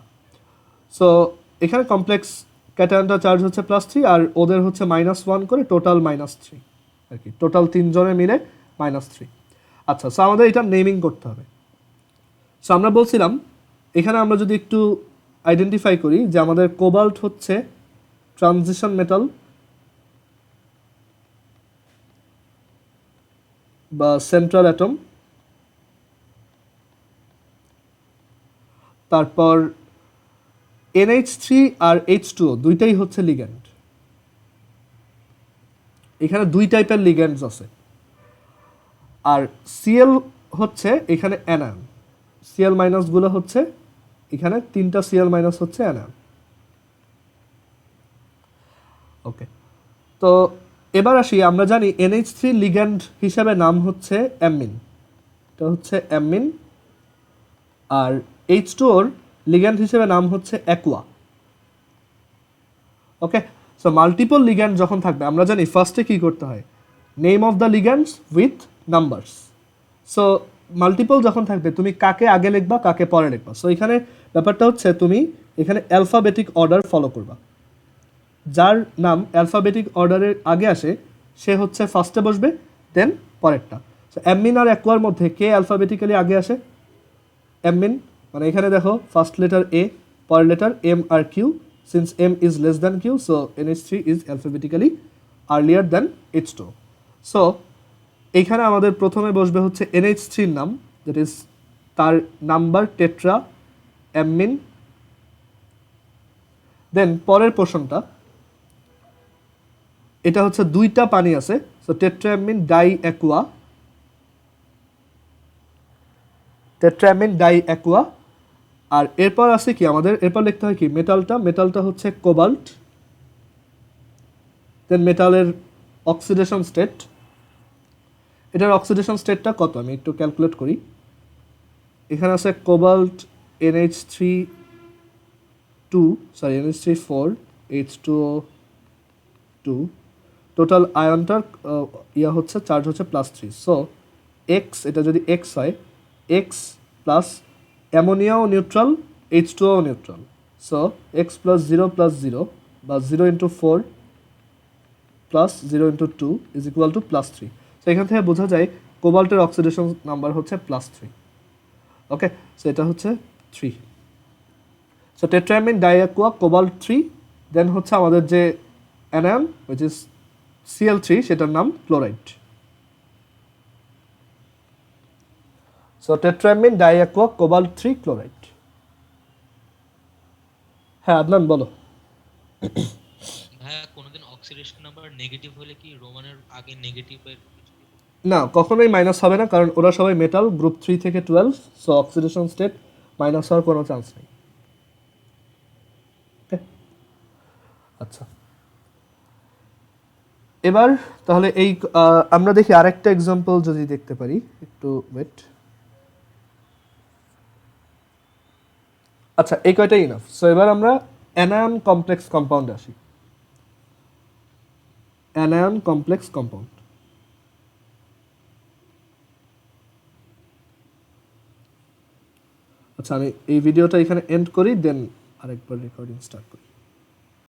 সো এখানে কমপ্লেক্স ক্যাটায়নটা চার্জ হচ্ছে +3, আর ওদের হচ্ছে -1 করে, টোটাল -3 আর কি, টোটাল 3 জনে মিলে -3। আচ্ছা, সো আমাদের এটা নেমিং করতে হবে। সো আমরা বলছিলাম এখানে আমরা যদি একটু আইডেন্টিফাই করি যে আমাদের কোবাল্ট হচ্ছে ট্রানজিশন মেটাল বা সেন্ট্রাল অ্যাটম, তারপর NH3 আর H2O দুইটাই হচ্ছে লিগ্যান্ড। এখানে 2 টাইপের লিগ্যান্ডস আছে। আর Cl হচ্ছে এখানে অ্যানায়ন, Cl মাইনাসগুলো হচ্ছে এখানে 3টা Cl মাইনাস হচ্ছে অ্যানায়ন। ওকে, তো এবার আসি, আমরা জানি NH3 লিগ্যান্ড হিসাবে নাম হচ্ছে অ্যামিন, এটা হচ্ছে অ্যামিন, আর H2ওর লিগ্যান্ড হিসেবে নাম হচ্ছে aqua. Okay, so multiple ligand যখন থাকবে আমরা জানি ফার্স্টে কী করতে হয়, name of the ligands with numbers. So multiple যখন থাকবে তুমি কাকে আগে লিখবা কাকে পরে লিখবা। সো এখানে ব্যাপারটা হচ্ছে তুমি এখানে অ্যালফাবেটিক অর্ডার ফলো করবা, যার নাম অ্যালফাবেটিক অর্ডারের আগে আসে সে হচ্ছে ফার্স্টে বসবে, দেন পরেরটা। সো অ্যামিন আর অ্যাকুয়ার মধ্যে কে অ্যালফাবেটিক্যালি আগে আসে? অ্যামিন, মানে এখানে দেখো ফার্স্ট লেটার এ, পরের লেটার এম আর Q, since M is less than Q, so NH3 is alphabetically earlier than H2। So এইখানে আমাদের প্রথমে বসবে হচ্ছে NH3 নাম, দ্যাট ইজ তার নাম্বার টেট্রা অ্যামিন, দেন পরের পোর্শনটা, এটা হচ্ছে দুইটা পানি আছে, so tetraammine di aqua, tetraammine di aqua. আর এরপর আছে কি আমাদের, এরপর লিখতে হয় কি মেটালটা হচ্ছে কোবাল্ট, দেন মেটালের অক্সিডেশন স্টেট, এটার অক্সিডেশন স্টেটটা কত আমি একটু ক্যালকুলেট করি। এখানে আছে কোবাল্ট NH3 4 H2O2, টোটাল আয়নটার ইয়া হচ্ছে চার্জ হচ্ছে +3, সো এক্স, এটা যদি এক্স হয়, এক্স প্লাস অ্যামোনিয়াও neutral, H2O neutral, so x plus 0 বা 0 × 4 plus 0 × 2 is equal to +3। So এখান থেকে বোঝা যায় কোবাল্টের অক্সিডেশন নাম্বার হচ্ছে +3। ওকে, সো এটা হচ্ছে 3। So tetraammine diaqua cobalt 3, then হচ্ছে আমাদের যে অ্যানায়ন উইচ ইজ Cl3, সেটার নাম chloride. So tetraammine diaqua cobalt 3 chloride. হ্যাঁ আদনান বলো।
ভাইয়া কোনোদিন অক্সিডেশন নাম্বার নেগেটিভ হলে কি রোমানের আগে নেগেটিভের
না, কখনোই মাইনাস হবে না, কারণ ওরা সবাই মেটাল, গ্রুপ 3 থেকে 12, সো অক্সিডেশন স্টেট মাইনাস হওয়ার কোনো চান্স নেই। ওকে, আচ্ছা এবার তাহলে এই আমরা দেখি আরেকটা এক্সাম্পল যদি দেখতে পারি, একটু ওয়েট। আচ্ছা এই কয়টাই ইনাফ। সো এবার আমরা অ্যানায়ন কমপ্লেক্স কম্পাউন্ডে আসি। অ্যানায়ন কমপ্লেক্স কম্পাউন্ড, আচ্ছা আমি এই ভিডিওটা এখানে এন্ড করি, দেন আরেকবার রেকর্ডিং স্টার্ট করি।